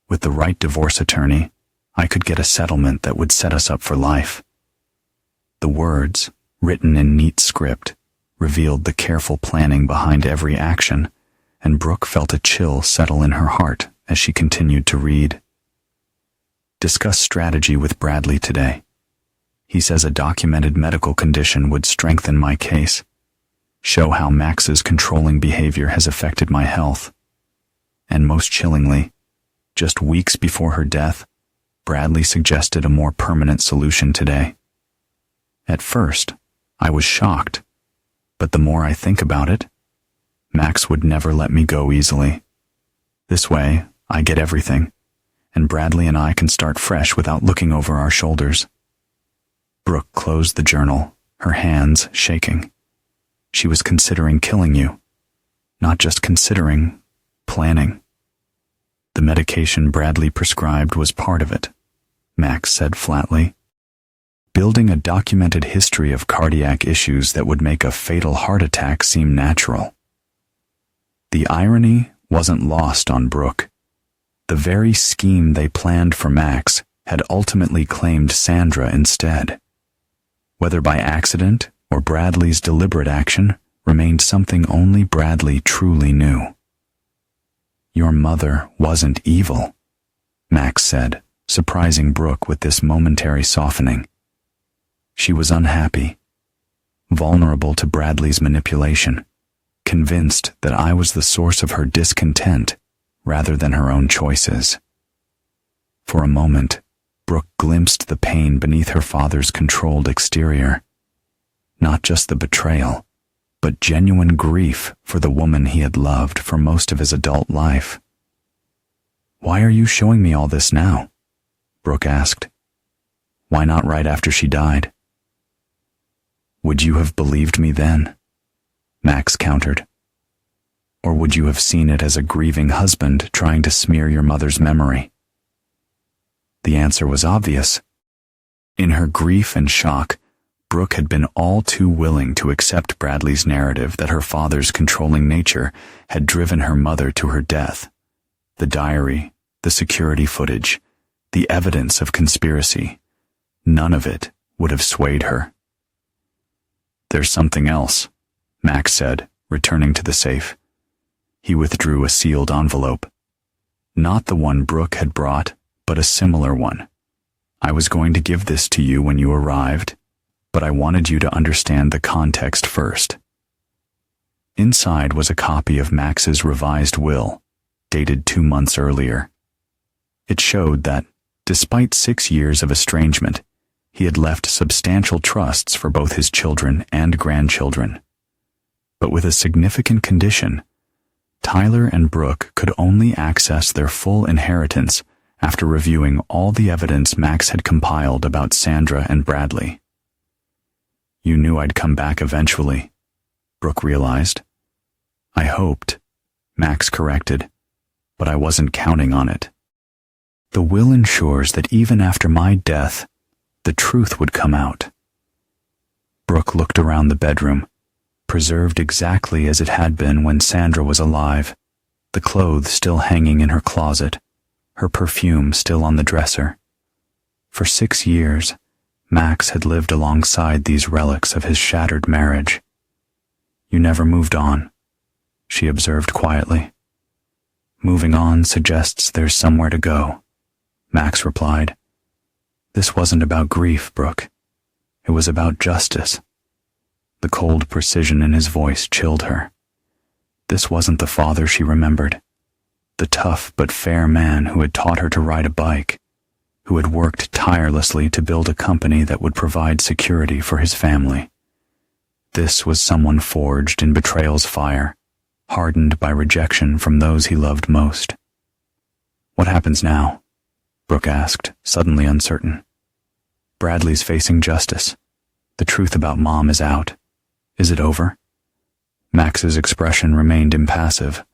S1: With the right divorce attorney, I could get a settlement that would set us up for life." The words, written in neat script, revealed the careful planning behind every action, and Brooke felt a chill settle in her heart as she continued to read. "Discuss strategy with Bradley today. He says a documented medical condition would strengthen my case. Show how Max's controlling behavior has affected my health." And most chillingly, just weeks before her death, Bradley suggested a more permanent solution today. At first, I was shocked, but the more I think about it, Max would never let me go easily. This way, I get everything, and Bradley and I can start fresh without looking over our shoulders. Brooke closed the journal, her hands shaking. She was considering killing you. Not just considering, planning. "The medication Bradley prescribed was part of it," Max said flatly. "Building a documented history of cardiac issues that would make a fatal heart attack seem natural." The irony wasn't lost on Brooke. The very scheme they planned for Max had ultimately claimed Sandra instead. Whether by accident or Bradley's deliberate action remained something only Bradley truly knew. "Your mother wasn't evil," Max said, surprising Brooke with this momentary softening. "She was unhappy, vulnerable to Bradley's manipulation, convinced that I was the source of her discontent rather than her own choices." For a moment, Brooke glimpsed the pain beneath her father's controlled exterior. Not just the betrayal, but genuine grief for the woman he had loved for most of his adult life. "Why are you showing me all this now?" Brooke asked. "Why not right after she died?" "Would you have believed me then?" Max countered. "Or would you have seen it as a grieving husband trying to smear your mother's memory?" The answer was obvious. In her grief and shock, Brooke had been all too willing to accept Bradley's narrative that her father's controlling nature had driven her mother to her death. The diary, the security footage, the evidence of conspiracy, none of it would have swayed her. "There's something else," Max said, returning to the safe. He withdrew a sealed envelope. Not the one Brooke had brought, but a similar one. "I was going to give this to you when you arrived, but I wanted you to understand the context first." Inside was a copy of Max's revised will, dated 2 months earlier. It showed that, despite 6 years of estrangement, he had left substantial trusts for both his children and grandchildren. But with a significant condition: Tyler and Brooke could only access their full inheritance after reviewing all the evidence Max had compiled about Sandra and Bradley. "You knew I'd come back eventually," Brooke realized. "I hoped," Max corrected, "but I wasn't counting on it. The will ensures that even after my death, the truth would come out." Brooke looked around the bedroom, preserved exactly as it had been when Sandra was alive, the clothes still hanging in her closet, her perfume still on the dresser. For 6 years, Max had lived alongside these relics of his shattered marriage. "You never moved on," she observed quietly. "Moving on suggests there's somewhere to go," Max replied. "This wasn't about grief, Brooke. It was about justice." The cold precision in his voice chilled her. This wasn't the father she remembered, the tough but fair man who had taught her to ride a bike, who had worked tirelessly to build a company that would provide security for his family. This was someone forged in betrayal's fire, hardened by rejection from those he loved most. "What happens now?" Brooke asked, suddenly uncertain. "Bradley's facing justice. The truth about Mom is out. Is it over?" Max's expression remained impassive.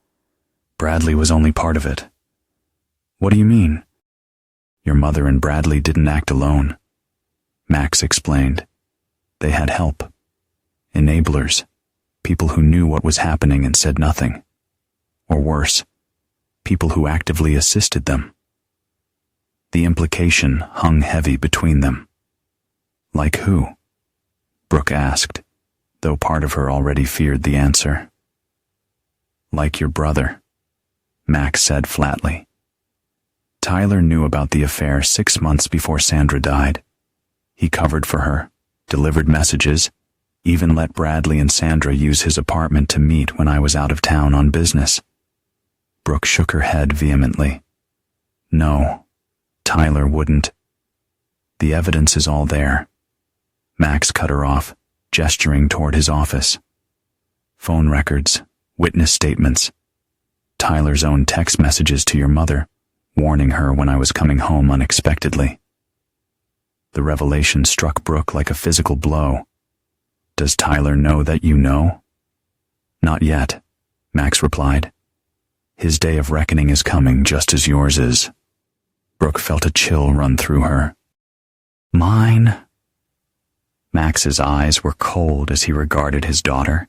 S1: "Bradley was only part of it." "What do you mean?" "Your mother and Bradley didn't act alone," Max explained. "They had help. Enablers. People who knew what was happening and said nothing. Or worse, people who actively assisted them." The implication hung heavy between them. "Like who?" Brooke asked, though part of her already feared the answer. "Like your brother," Max said flatly. Tyler knew about the affair 6 months before Sandra died. He covered for her, delivered messages, even let Bradley and Sandra use his apartment to meet when I was out of town on business. Brooke shook her head vehemently. "No, Tyler wouldn't. The evidence is all there." Max cut her off, gesturing toward his office. "Phone records, witness statements, Tyler's own text messages to your mother, warning her when I was coming home unexpectedly." The revelation struck Brooke like a physical blow. "Does Tyler know that you know?" "Not yet," Max replied. "His day of reckoning is coming just as yours is." Brooke felt a chill run through her. "Mine?" Max's eyes were cold as he regarded his daughter.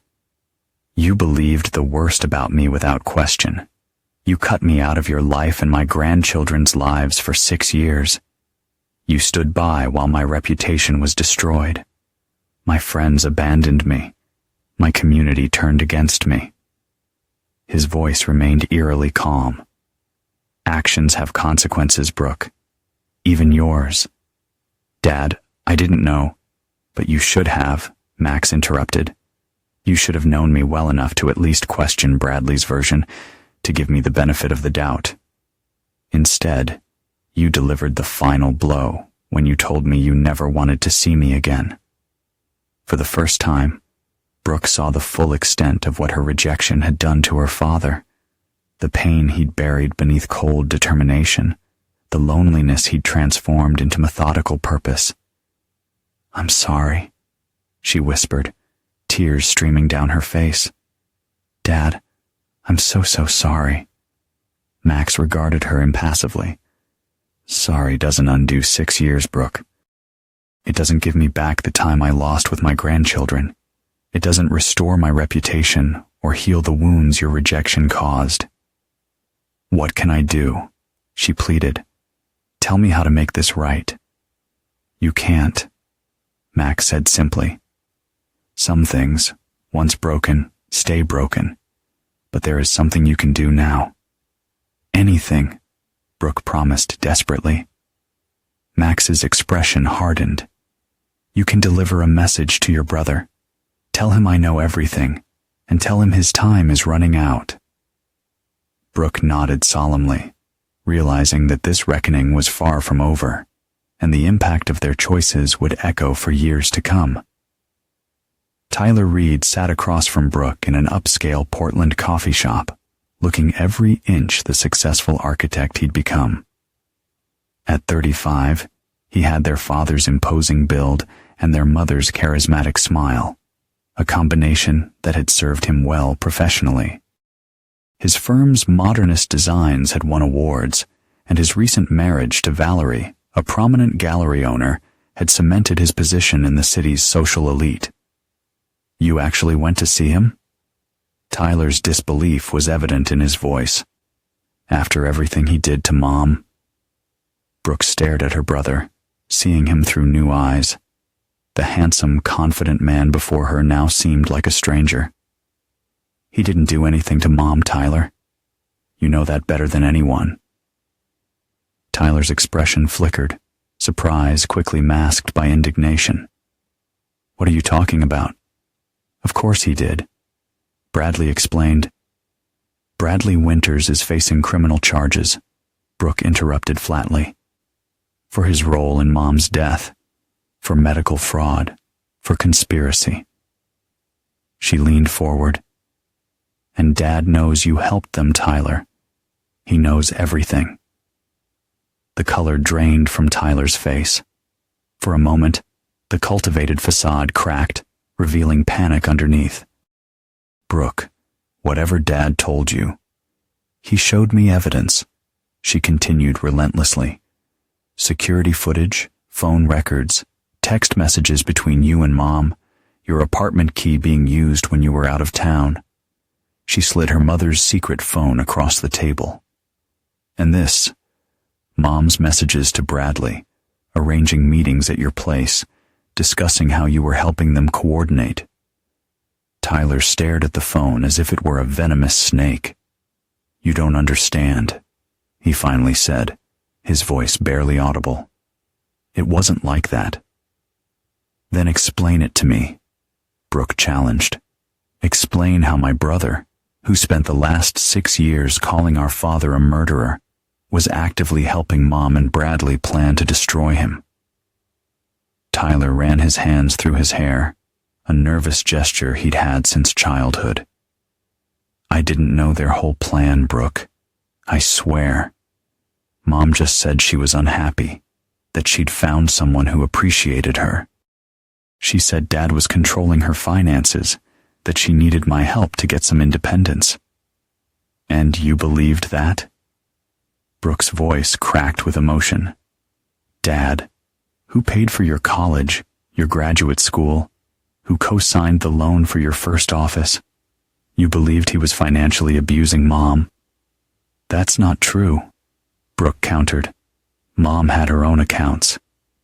S1: "You believed the worst about me without question. You cut me out of your life and my grandchildren's lives for 6 years. You stood by while my reputation was destroyed. My friends abandoned me. My community turned against me." His voice remained eerily calm. "Actions have consequences, Brooke. Even yours." "Dad, I didn't know." "But you should have," Max interrupted. "You should have known me well enough to at least question Bradley's version, to give me the benefit of the doubt. Instead, you delivered the final blow when you told me you never wanted to see me again." For the first time, Brooke saw the full extent of what her rejection had done to her father. The pain he'd buried beneath cold determination, the loneliness he'd transformed into methodical purpose. "I'm sorry," she whispered, tears streaming down her face. "Dad, I'm so sorry." Max regarded her impassively. "Sorry doesn't undo 6 years, Brooke. It doesn't give me back the time I lost with my grandchildren. It doesn't restore my reputation or heal the wounds your rejection caused. What can I do? She pleaded. Tell me how to make this right. You can't, Max said simply. Some things, once broken, stay broken. But there is something you can do now. Anything, Brooke promised desperately. Max's expression hardened. You can deliver a message to your brother. Tell him I know everything, and tell him his time is running out. Brooke nodded solemnly, realizing that this reckoning was far from over, and the impact of their choices would echo for years to come. Tyler Reed sat across from Brooke in an upscale Portland coffee shop, looking every inch the successful architect he'd become. At 35, he had their father's imposing build and their mother's charismatic smile, a combination that had served him well professionally. His firm's modernist designs had won awards, and his recent marriage to Valerie, a prominent gallery owner, had cemented his position in the city's social elite. You actually went to see him? Tyler's disbelief was evident in his voice. After everything he did to Mom? Brooke stared at her brother, seeing him through new eyes. The handsome, confident man before her now seemed like a stranger. He didn't do anything to Mom, Tyler. You know that better than anyone. Tyler's expression flickered, surprise quickly masked by indignation. What are you talking about? Of course he did, Bradley explained. Bradley Winters is facing criminal charges, Brooke interrupted flatly. For his role in Mom's death, for medical fraud, for conspiracy. She leaned forward. And Dad knows you helped them, Tyler. He knows everything. The color drained from Tyler's face. For a moment, the cultivated facade cracked, revealing panic underneath. Brooke, whatever Dad told you. He showed me evidence, she continued relentlessly. Security footage, phone records, text messages between you and Mom, your apartment key being used when you were out of town. She slid her mother's secret phone across the table. And this, Mom's messages to Bradley, arranging meetings at your place, discussing how you were helping them coordinate. Tyler stared at the phone as if it were a venomous snake. You don't understand, he finally said, his voice barely audible. It wasn't like that. Then explain it to me, Brooke challenged. Explain how my brother, who spent the last 6 years calling our father a murderer, was actively helping Mom and Bradley plan to destroy him. Tyler ran his hands through his hair, a nervous gesture he'd had since childhood. I didn't know their whole plan, Brooke. I swear. Mom just said she was unhappy, that she'd found someone who appreciated her. She said Dad was controlling her finances, that she needed my help to get some independence. And you believed that? Brooke's voice cracked with emotion. Dad, who paid for your college, your graduate school, who co-signed the loan for your first office? You believed he was financially abusing Mom. That's not true, Brooke countered. Mom had her own accounts.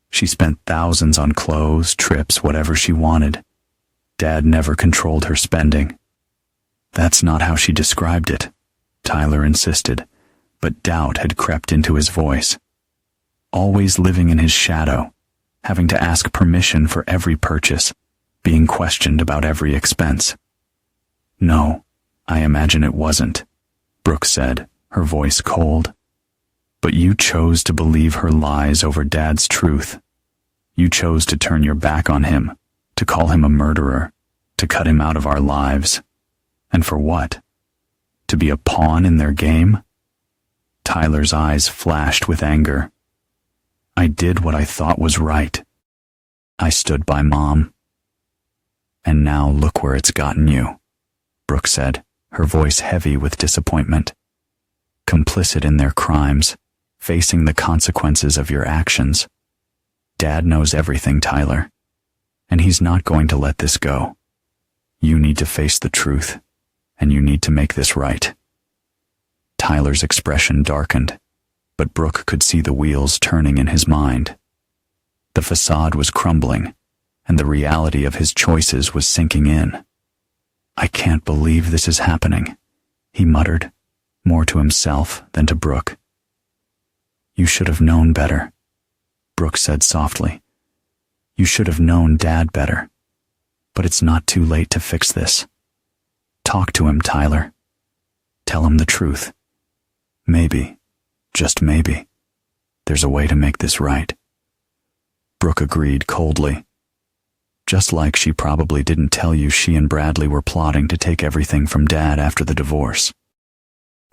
S1: She spent thousands on clothes, trips, whatever she wanted. Dad never controlled her spending. That's not how she described it, Tyler insisted, but doubt had crept into his voice. Always living in his shadow, having to ask permission for every purchase, being questioned about every expense. No, I imagine it wasn't, Brooke said, her voice cold. But you chose to believe her lies over Dad's truth. You chose to turn your back on him, to call him a murderer, to cut him out of our lives. And for what? To be a pawn in their game? Tyler's eyes flashed with anger. I did what I thought was right. I stood by Mom. And now look where it's gotten you, Brooke said, her voice heavy with disappointment. Complicit in their crimes, facing the consequences of your actions. Dad knows everything, Tyler. And he's not going to let this go. You need to face the truth, and you need to make this right. Tyler's expression darkened, but Brooke could see the wheels turning in his mind. The facade was crumbling, and the reality of his choices was sinking in. I can't believe this is happening, he muttered, more to himself than to Brooke. You should have known better, Brooke said softly. You should have known Dad better. But it's not too late to fix this. Talk to him, Tyler. Tell him the truth. Maybe, just maybe, there's a way to make this right. Brooke agreed coldly. Just like she probably didn't tell you she and Bradley were plotting to take everything from Dad after the divorce.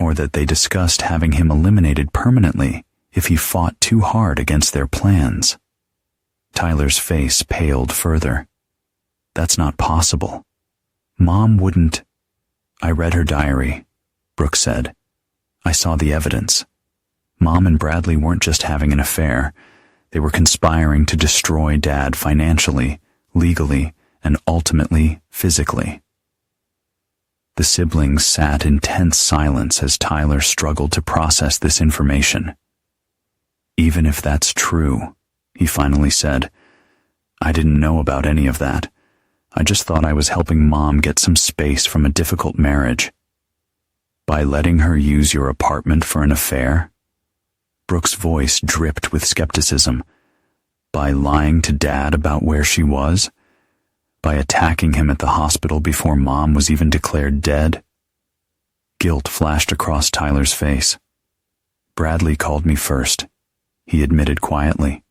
S1: Or that they discussed having him eliminated permanently if he fought too hard against their plans. Tyler's face paled further. That's not possible. Mom wouldn't. I read her diary, Brooke said. I saw the evidence. Mom and Bradley weren't just having an affair. They were conspiring to destroy Dad financially, legally, and ultimately physically. The siblings sat in tense silence as Tyler struggled to process this information. Even if that's true, he finally said, I didn't know about any of that. I just thought I was helping Mom get some space from a difficult marriage. By letting her use your apartment for an affair? Brooke's voice dripped with skepticism. By lying to Dad about where she was? By attacking him at the hospital before Mom was even declared dead? Guilt flashed across Tyler's face. Bradley called me first, he admitted quietly.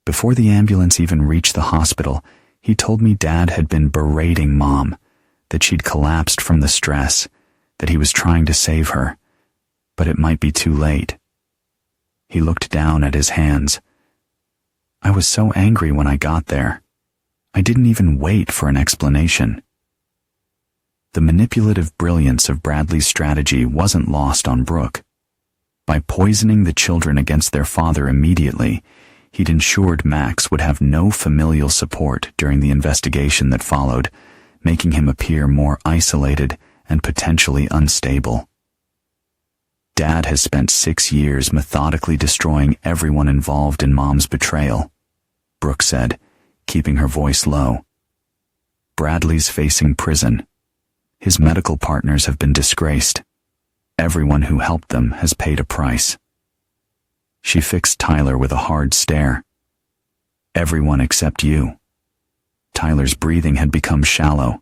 S1: Before the ambulance even reached the hospital, he told me Dad had been berating Mom, that she'd collapsed from the stress, that he was trying to save her, but it might be too late. He looked down at his hands. I was so angry when I got there. I didn't even wait for an explanation. The manipulative brilliance of Bradley's strategy wasn't lost on Brooke. By poisoning the children against their father immediately, he'd ensured Max would have no familial support during the investigation that followed, making him appear more isolated and potentially unstable. Dad has spent 6 years methodically destroying everyone involved in Mom's betrayal, Brooke said, keeping her voice low. Bradley's facing prison. His medical partners have been disgraced. Everyone who helped them has paid a price. She fixed Tyler with a hard stare. Everyone except you. Tyler's breathing had become shallow,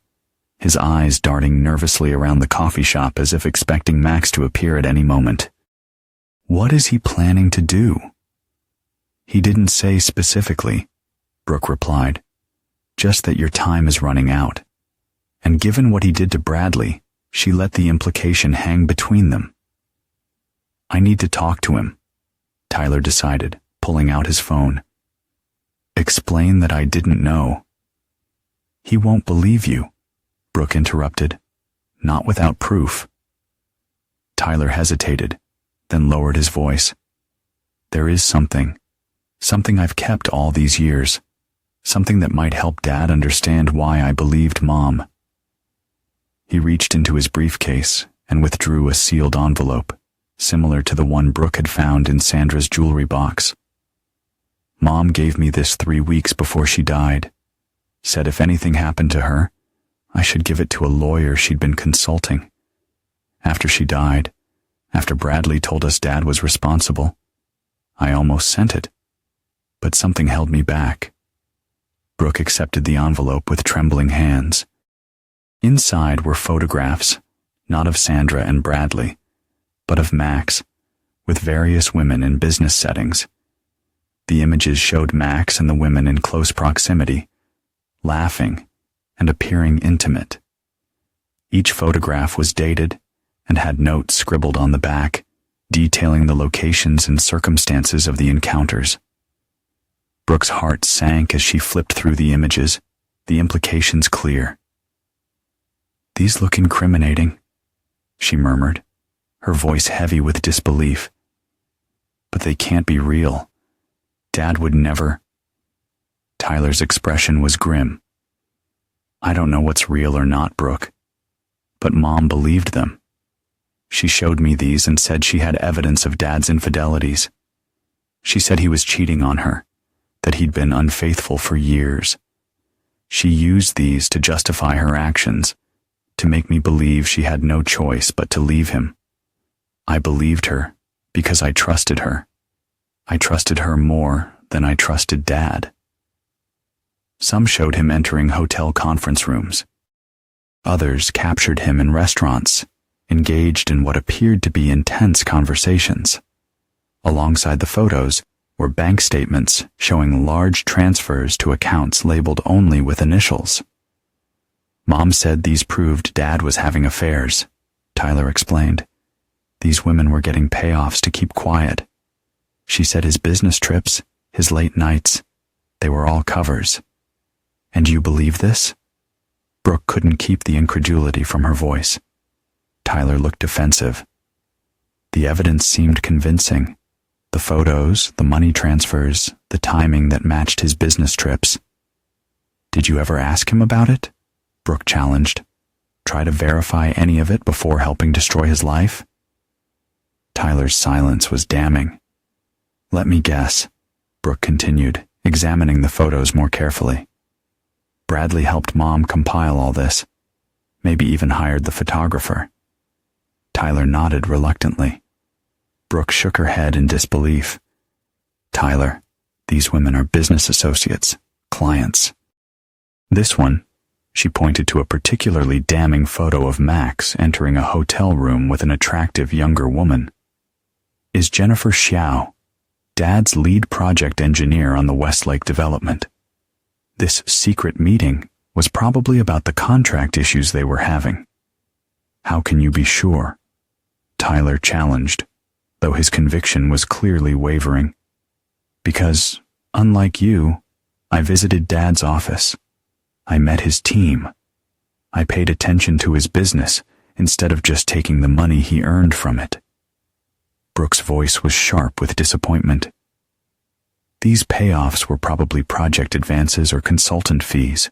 S1: his eyes darting nervously around the coffee shop as if expecting Max to appear at any moment. What is he planning to do? He didn't say specifically, Brooke replied. Just that your time is running out. And given what he did to Bradley, she let the implication hang between them. I need to talk to him, Tyler decided, pulling out his phone. Explain that I didn't know. He won't believe you, Brooke interrupted. Not without proof. Tyler hesitated, then lowered his voice. There is something I've kept all these years. Something that might help Dad understand why I believed Mom. He reached into his briefcase and withdrew a sealed envelope, similar to the one Brooke had found in Sandra's jewelry box. Mom gave me this 3 weeks before she died. Said if anything happened to her, I should give it to a lawyer she'd been consulting. After she died, after Bradley told us Dad was responsible, I almost sent it. But something held me back. Brooke accepted the envelope with trembling hands. Inside were photographs, not of Sandra and Bradley, but of Max, with various women in business settings. The images showed Max and the women in close proximity, laughing and appearing intimate. Each photograph was dated and had notes scribbled on the back, detailing the locations and circumstances of the encounters. Brooke's heart sank as she flipped through the images, the implications clear. These look incriminating, she murmured, her voice heavy with disbelief. But they can't be real. Dad would never. Tyler's expression was grim. I don't know what's real or not, Brooke. But Mom believed them. She showed me these and said she had evidence of Dad's infidelities. She said he was cheating on her, that he'd been unfaithful for years. She used these to justify her actions, to make me believe she had no choice but to leave him. I believed her because I trusted her. I trusted her more than I trusted Dad. Some showed him entering hotel conference rooms. Others captured him in restaurants, engaged in what appeared to be intense conversations. Alongside the photos were bank statements showing large transfers to accounts labeled only with initials. Mom said these proved Dad was having affairs, Tyler explained. These women were getting payoffs to keep quiet. She said his business trips, his late nights, they were all covers. And you believe this? Brooke couldn't keep the incredulity from her voice. Tyler looked defensive. The evidence seemed convincing. The photos, the money transfers, the timing that matched his business trips. Did you ever ask him about it? Brooke challenged. Try to verify any of it before helping destroy his life? Tyler's silence was damning. Let me guess, Brooke continued, examining the photos more carefully. Bradley helped Mom compile all this, maybe even hired the photographer. Tyler nodded reluctantly. Brooke shook her head in disbelief. Tyler, these women are business associates, clients. This one, she pointed to a particularly damning photo of Max entering a hotel room with an attractive younger woman, is Jennifer Xiao, Dad's lead project engineer on the Westlake development. This secret meeting was probably about the contract issues they were having. How can you be sure? Tyler challenged, though his conviction was clearly wavering. Because, unlike you, I visited Dad's office. I met his team. I paid attention to his business instead of just taking the money he earned from it. Brooke's voice was sharp with disappointment. These payoffs were probably project advances or consultant fees.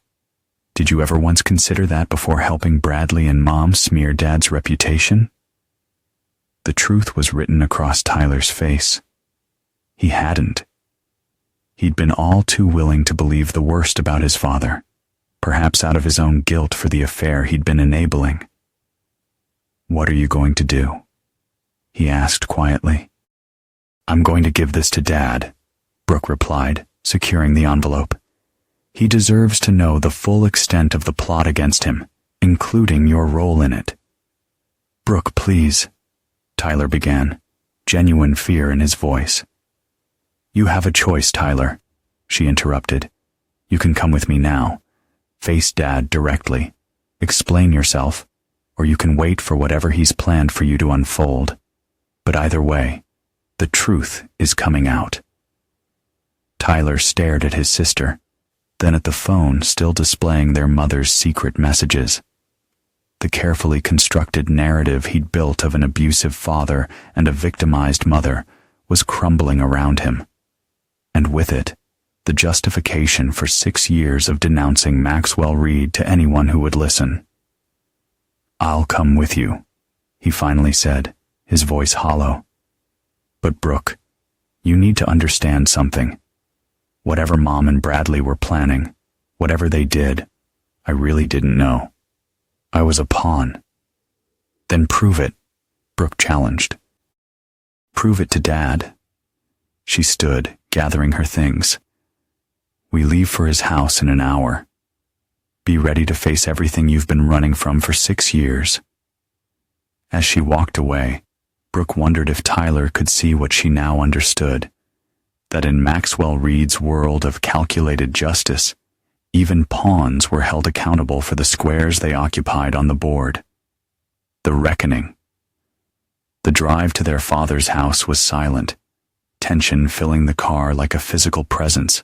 S1: Did you ever once consider that before helping Bradley and Mom smear Dad's reputation? The truth was written across Tyler's face. He hadn't. He'd been all too willing to believe the worst about his father, perhaps out of his own guilt for the affair he'd been enabling. What are you going to do? He asked quietly. I'm going to give this to Dad, Brooke replied, securing the envelope. He deserves to know the full extent of the plot against him, including your role in it. Brooke, please, Tyler began, genuine fear in his voice. You have a choice, Tyler, she interrupted. You can come with me now. Face Dad directly. Explain yourself, or you can wait for whatever he's planned for you to unfold. But either way, the truth is coming out. Tyler stared at his sister, then at the phone still displaying their mother's secret messages. The carefully constructed narrative he'd built of an abusive father and a victimized mother was crumbling around him. And with it, the justification for 6 years of denouncing Maxwell Reed to anyone who would listen. I'll come with you, he finally said, his voice hollow. But Brooke, you need to understand something. Whatever Mom and Bradley were planning, whatever they did, I really didn't know. I was a pawn. Then prove it, Brooke challenged. Prove it to Dad. She stood, gathering her things. We leave for his house in an hour. Be ready to face everything you've been running from for 6 years. As she walked away, Brooke wondered if Tyler could see what she now understood, that in Maxwell Reed's world of calculated justice, even pawns were held accountable for the squares they occupied on the board. The reckoning. The drive to their father's house was silent, tension filling the car like a physical presence.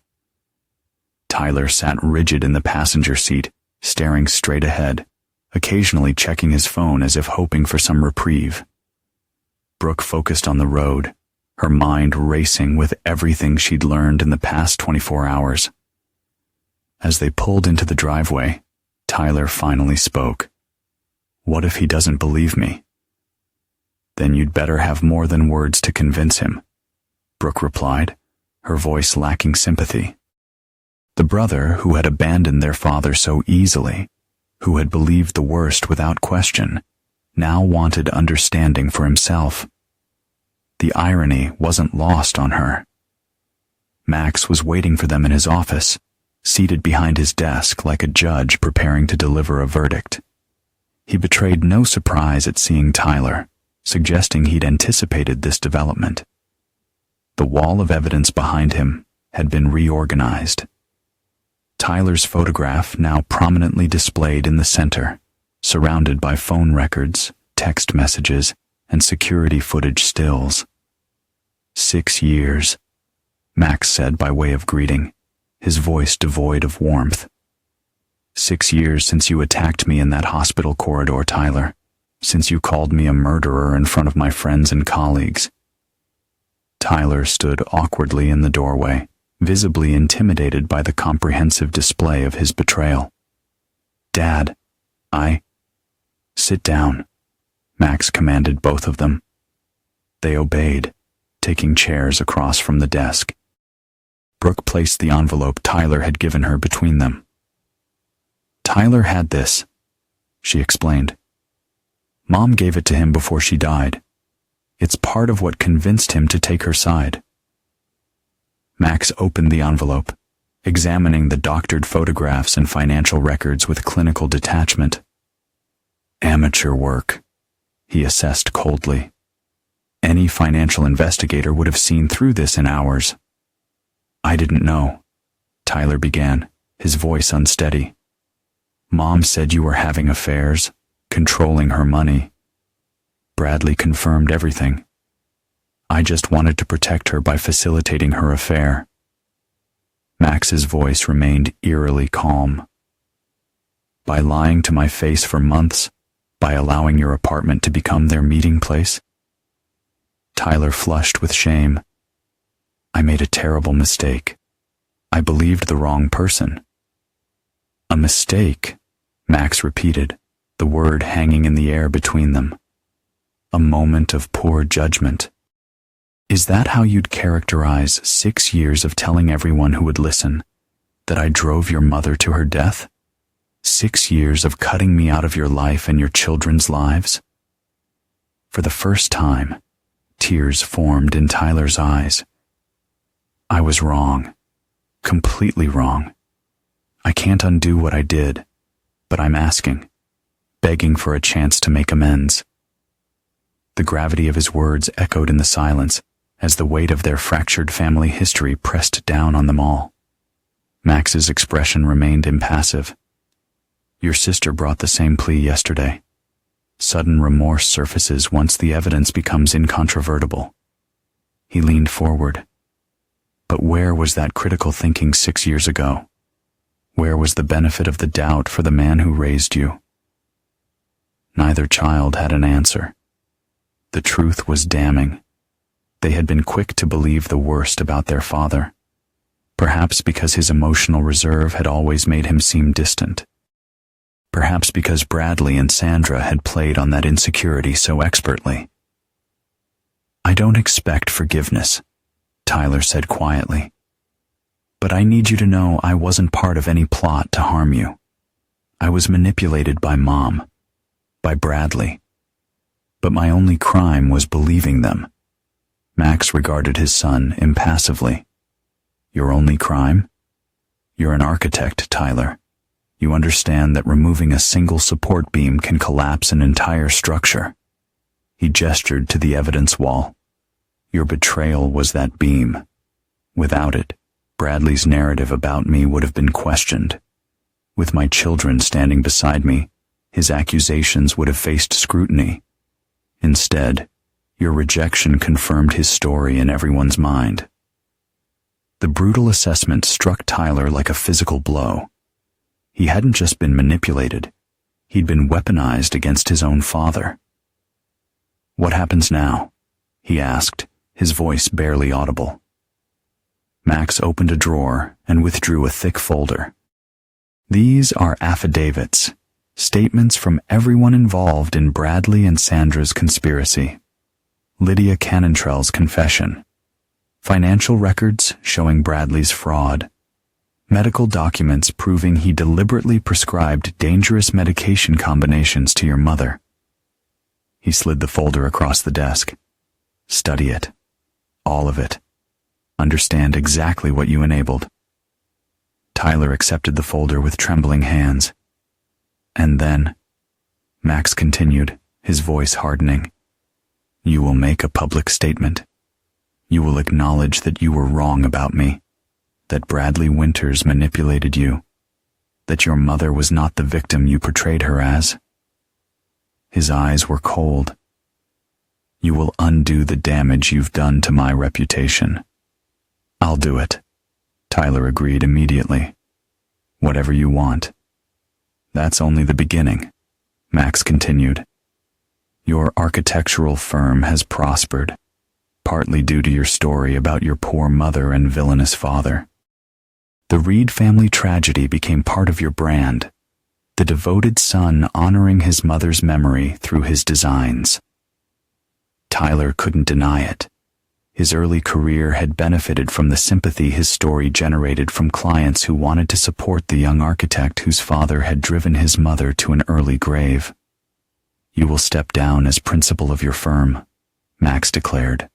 S1: Tyler sat rigid in the passenger seat, staring straight ahead, occasionally checking his phone as if hoping for some reprieve. Brooke focused on the road, her mind racing with everything she'd learned in the past 24 hours. As they pulled into the driveway, Tyler finally spoke. "What if he doesn't believe me?" "Then you'd better have more than words to convince him," Brooke replied, her voice lacking sympathy. The brother who had abandoned their father so easily, who had believed the worst without question, now wanted understanding for himself. The irony wasn't lost on her. Max was waiting for them in his office, seated behind his desk like a judge preparing to deliver a verdict. He betrayed no surprise at seeing Tyler, suggesting he'd anticipated this development. The wall of evidence behind him had been reorganized. Tyler's photograph now prominently displayed in the center, surrounded by phone records, text messages, and security footage stills. 6 years, Max said by way of greeting, his voice devoid of warmth. 6 years since you attacked me in that hospital corridor, Tyler. Since you called me a murderer in front of my friends and colleagues. Tyler stood awkwardly in the doorway, visibly intimidated by the comprehensive display of his betrayal. "Dad, Sit down," Max commanded both of them. They obeyed, taking chairs across from the desk. Brooke placed the envelope Tyler had given her between them. "Tyler had this," she explained. "Mom gave it to him before she died. It's part of what convinced him to take her side." Max opened the envelope, examining the doctored photographs and financial records with clinical detachment. "Amateur work," he assessed coldly. "Any financial investigator would have seen through this in hours." "I didn't know," Tyler began, his voice unsteady. "Mom said you were having affairs, controlling her money. Bradley confirmed everything. I just wanted to protect her by facilitating her affair." Max's voice remained eerily calm. "By lying to my face for months, by allowing your apartment to become their meeting place?" Tyler flushed with shame. "I made a terrible mistake. I believed the wrong person." "A mistake," Max repeated, the word hanging in the air between them. "A moment of poor judgment. Is that how you'd characterize 6 years of telling everyone who would listen that I drove your mother to her death? 6 years of cutting me out of your life and your children's lives?" For the first time, tears formed in Tyler's eyes. "I was wrong. Completely wrong. I can't undo what I did, but I'm asking, begging for a chance to make amends." The gravity of his words echoed in the silence as the weight of their fractured family history pressed down on them all. Max's expression remained impassive. "Your sister brought the same plea yesterday. Sudden remorse surfaces once the evidence becomes incontrovertible." He leaned forward. "But where was that critical thinking 6 years ago? Where was the benefit of the doubt for the man who raised you?" Neither child had an answer. The truth was damning. They had been quick to believe the worst about their father, perhaps because his emotional reserve had always made him seem distant. Perhaps because Bradley and Sandra had played on that insecurity so expertly. "I don't expect forgiveness," Tyler said quietly. "But I need you to know I wasn't part of any plot to harm you. I was manipulated by Mom, by Bradley. But my only crime was believing them." Max regarded his son impassively. "Your only crime? You're an architect, Tyler. You understand that removing a single support beam can collapse an entire structure." He gestured to the evidence wall. "Your betrayal was that beam. Without it, Bradley's narrative about me would have been questioned. With my children standing beside me, his accusations would have faced scrutiny. Instead, your rejection confirmed his story in everyone's mind." The brutal assessment struck Tyler like a physical blow. He hadn't just been manipulated, he'd been weaponized against his own father. "What happens now?" he asked, his voice barely audible. Max opened a drawer and withdrew a thick folder. These are affidavits, statements from everyone involved in Bradley and Sandra's conspiracy. Lydia Canontrell's confession. Financial records showing Bradley's fraud. Medical documents proving he deliberately prescribed dangerous medication combinations to your mother. He slid the folder across the desk. Study it. All of it. Understand exactly what you enabled. Tyler accepted the folder with trembling hands. And then, Max continued, his voice hardening, you will make a public statement. You will acknowledge that you were wrong about me, that Bradley Winters manipulated you, that your mother was not the victim you portrayed her as. His eyes were cold. You will undo the damage you've done to my reputation. I'll do it, Tyler agreed immediately. Whatever you want. That's only the beginning, Max continued. Your architectural firm has prospered, partly due to your story about your poor mother and villainous father. The Reed family tragedy became part of your brand, the devoted son honoring his mother's memory through his designs. Tyler couldn't deny it. His early career had benefited from the sympathy his story generated from clients who wanted to support the young architect whose father had driven his mother to an early grave. You will step down as principal of your firm, Max declared.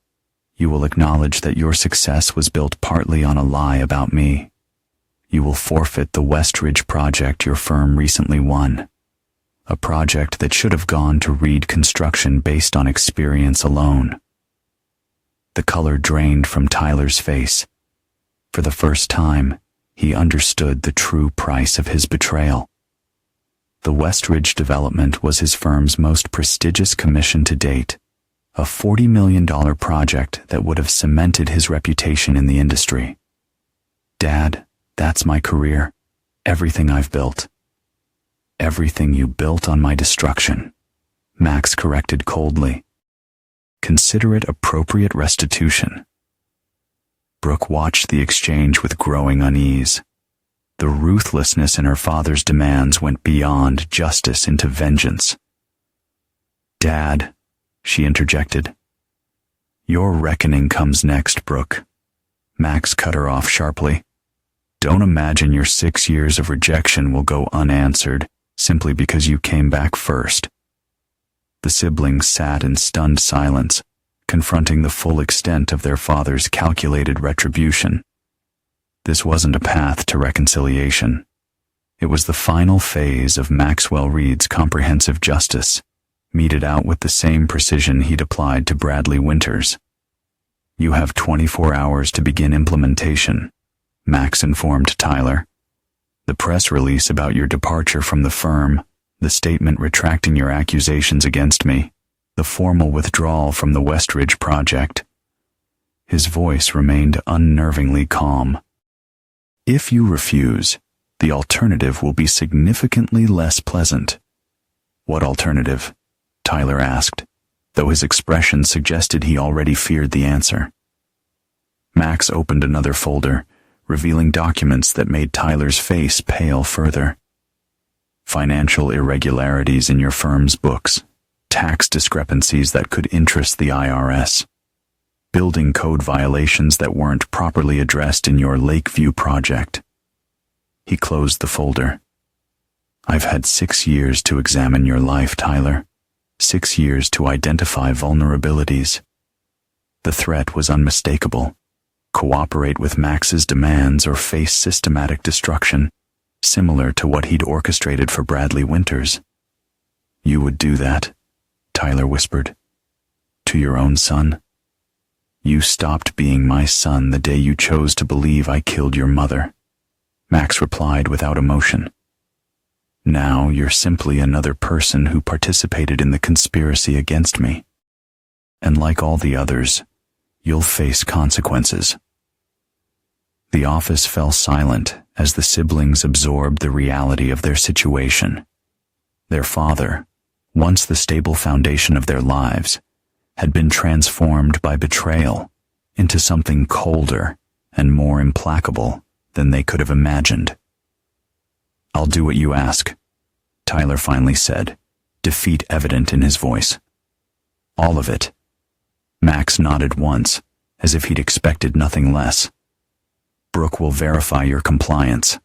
S1: You will acknowledge that your success was built partly on a lie about me. You will forfeit the Westridge project your firm recently won, a project that should have gone to Reed Construction based on experience alone. The color drained from Tyler's face. For the first time, he understood the true price of his betrayal. The Westridge development was his firm's most prestigious commission to date, a $40 million project that would have cemented his reputation in the industry. Dad, that's my career, everything I've built. Everything you built on my destruction, Max corrected coldly. Consider it appropriate restitution. Brooke watched the exchange with growing unease. The ruthlessness in her father's demands went beyond justice into vengeance. Dad, she interjected. Your reckoning comes next, Brooke. Max cut her off sharply. Don't imagine your 6 years of rejection will go unanswered simply because you came back first. The siblings sat in stunned silence, confronting the full extent of their father's calculated retribution. This wasn't a path to reconciliation. It was the final phase of Maxwell Reed's comprehensive justice, meted out with the same precision he'd applied to Bradley Winters. You have 24 hours to begin implementation, Max informed Tyler. The press release about your departure from the firm, the statement retracting your accusations against me, the formal withdrawal from the Westridge project. His voice remained unnervingly calm. If you refuse, the alternative will be significantly less pleasant. What alternative? Tyler asked, though his expression suggested he already feared the answer. Max opened another folder, revealing documents that made Tyler's face pale further. Financial irregularities in your firm's books, tax discrepancies that could interest the IRS, building code violations that weren't properly addressed in your Lakeview project. He closed the folder. I've had 6 years to examine your life, Tyler. 6 years to identify vulnerabilities. The threat was unmistakable. Cooperate with Max's demands or face systematic destruction, similar to what he'd orchestrated for Bradley Winters. You would do that, Tyler whispered. To your own son? You stopped being my son the day you chose to believe I killed your mother, Max replied without emotion. Now you're simply another person who participated in the conspiracy against me. And like all the others, you'll face consequences. The office fell silent as the siblings absorbed the reality of their situation. Their father, once the stable foundation of their lives, had been transformed by betrayal into something colder and more implacable than they could have imagined. I'll do what you ask, Tyler finally said, defeat evident in his voice. All of it. Max nodded once, as if he'd expected nothing less. Brooke will verify your compliance.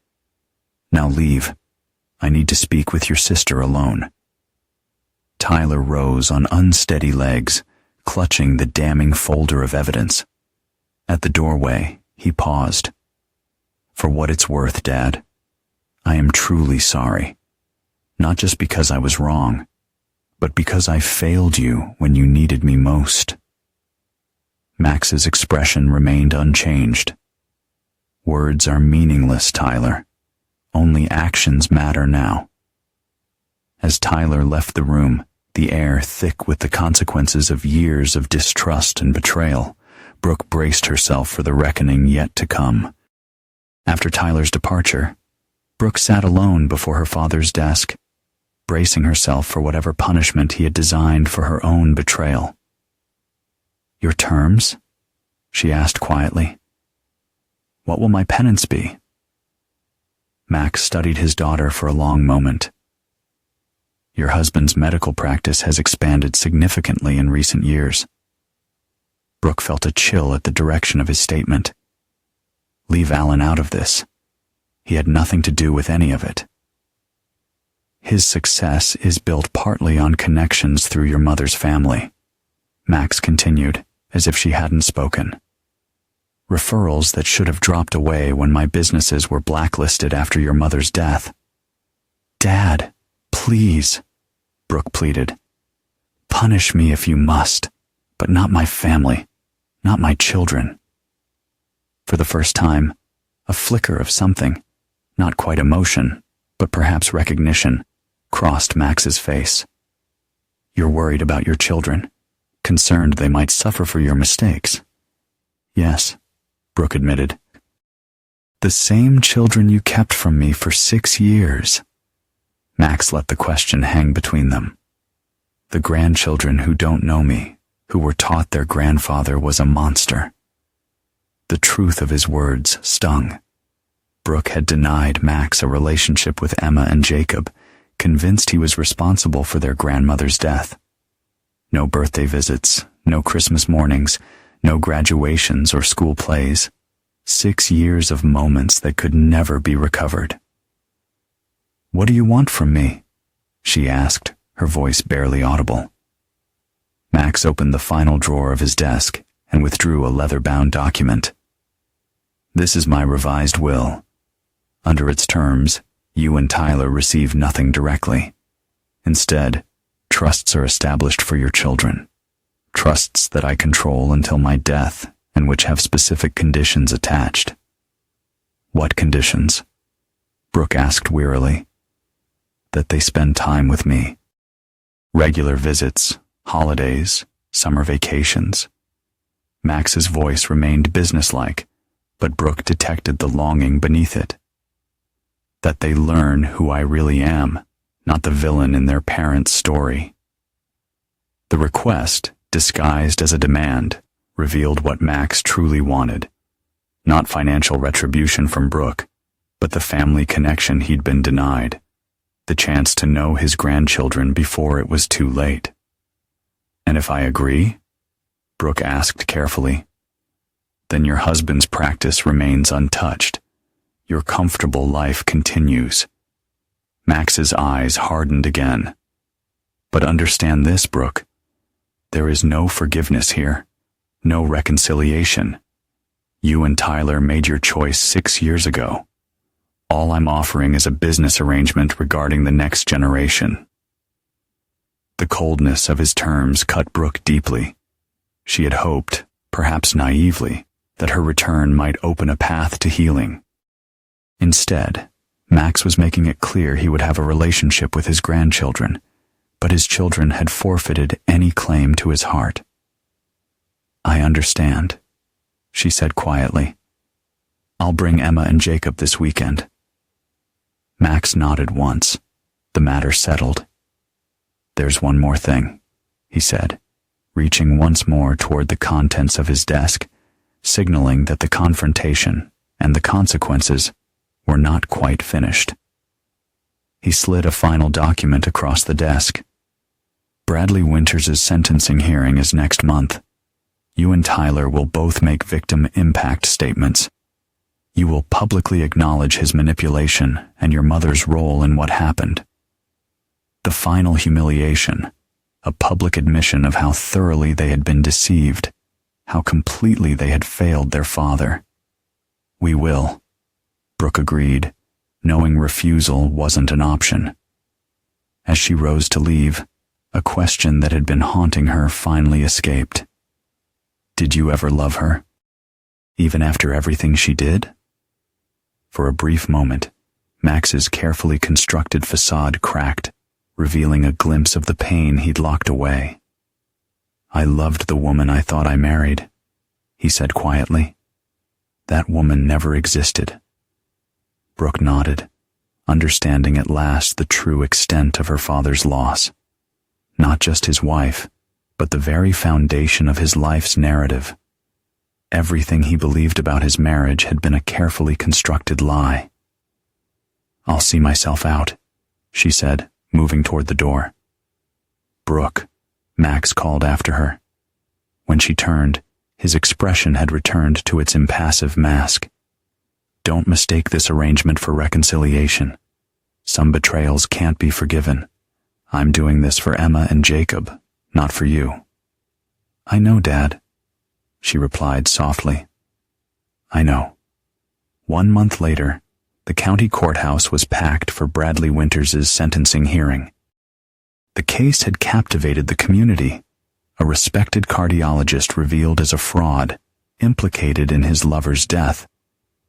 S1: Now leave. I need to speak with your sister alone. Tyler rose on unsteady legs, clutching the damning folder of evidence. At the doorway, he paused. For what it's worth, Dad, I am truly sorry. Not just because I was wrong, but because I failed you when you needed me most. Max's expression remained unchanged. Words are meaningless, Tyler. Only actions matter now. As Tyler left the room, the air thick with the consequences of years of distrust and betrayal, Brooke braced herself for the reckoning yet to come. After Tyler's departure, Brooke sat alone before her father's desk, bracing herself for whatever punishment he had designed for her own betrayal. Your terms? She asked quietly. What will my penance be? Max studied his daughter for a long moment. Your husband's medical practice has expanded significantly in recent years. Brooke felt a chill at the direction of his statement. Leave Alan out of this. He had nothing to do with any of it. His success is built partly on connections through your mother's family, Max continued, as if she hadn't spoken. Referrals that should have dropped away when my businesses were blacklisted after your mother's death. Dad, please, Brooke pleaded. Punish me if you must, but not my family, not my children. For the first time, a flicker of something, not quite emotion, but perhaps recognition, crossed Max's face. You're worried about your children, concerned they might suffer for your mistakes. Yes, Brooke admitted. The same children you kept from me for 6 years. Max let the question hang between them. The grandchildren who don't know me, who were taught their grandfather was a monster. The truth of his words stung. Brooke had denied Max a relationship with Emma and Jacob, convinced he was responsible for their grandmother's death. No birthday visits, no Christmas mornings, no graduations or school plays. 6 years of moments that could never be recovered. What do you want from me? She asked, her voice barely audible. Max opened the final drawer of his desk and withdrew a leather-bound document. This is my revised will. Under its terms, you and Tyler receive nothing directly. Instead, trusts are established for your children. Trusts that I control until my death and which have specific conditions attached. What conditions? Brooke asked wearily. That they spend time with me. Regular visits, holidays, summer vacations. Max's voice remained businesslike, but Brooke detected the longing beneath it. That they learn who I really am, not the villain in their parents' story. The request, disguised as a demand, revealed what Max truly wanted. Not financial retribution from Brooke, but the family connection he'd been denied. The chance to know his grandchildren before it was too late. And if I agree? Brooke asked carefully. Then your husband's practice remains untouched. Your comfortable life continues. Max's eyes hardened again. But understand this, Brooke. There is no forgiveness here. No reconciliation. You and Tyler made your choice 6 years ago. All I'm offering is a business arrangement regarding the next generation. The coldness of his terms cut Brooke deeply. She had hoped, perhaps naively, that her return might open a path to healing. Instead, Max was making it clear he would have a relationship with his grandchildren, but his children had forfeited any claim to his heart. I understand, she said quietly. I'll bring Emma and Jacob this weekend. Max nodded once. The matter settled. There's one more thing, he said, reaching once more toward the contents of his desk, signaling that the confrontation and the consequences were not quite finished. He slid a final document across the desk. Bradley Winters' sentencing hearing is next month. You and Tyler will both make victim impact statements. You will publicly acknowledge his manipulation and your mother's role in what happened. The final humiliation, a public admission of how thoroughly they had been deceived, how completely they had failed their father. We will, Brooke agreed, knowing refusal wasn't an option. As she rose to leave, a question that had been haunting her finally escaped. Did you ever love her? Even after everything she did? For a brief moment, Max's carefully constructed facade cracked, revealing a glimpse of the pain he'd locked away. I loved the woman I thought I married, he said quietly. That woman never existed. Brooke nodded, understanding at last the true extent of her father's loss. Not just his wife, but the very foundation of his life's narrative. Everything he believed about his marriage had been a carefully constructed lie. I'll see myself out, she said, moving toward the door. Brooke, Max called after her. When she turned, his expression had returned to its impassive mask. Don't mistake this arrangement for reconciliation. Some betrayals can't be forgiven. I'm doing this for Emma and Jacob, not for you. I know, Dad, she replied softly. I know. 1 month later, the county courthouse was packed for Bradley Winters' sentencing hearing. The case had captivated the community. A respected cardiologist revealed as a fraud, implicated in his lover's death,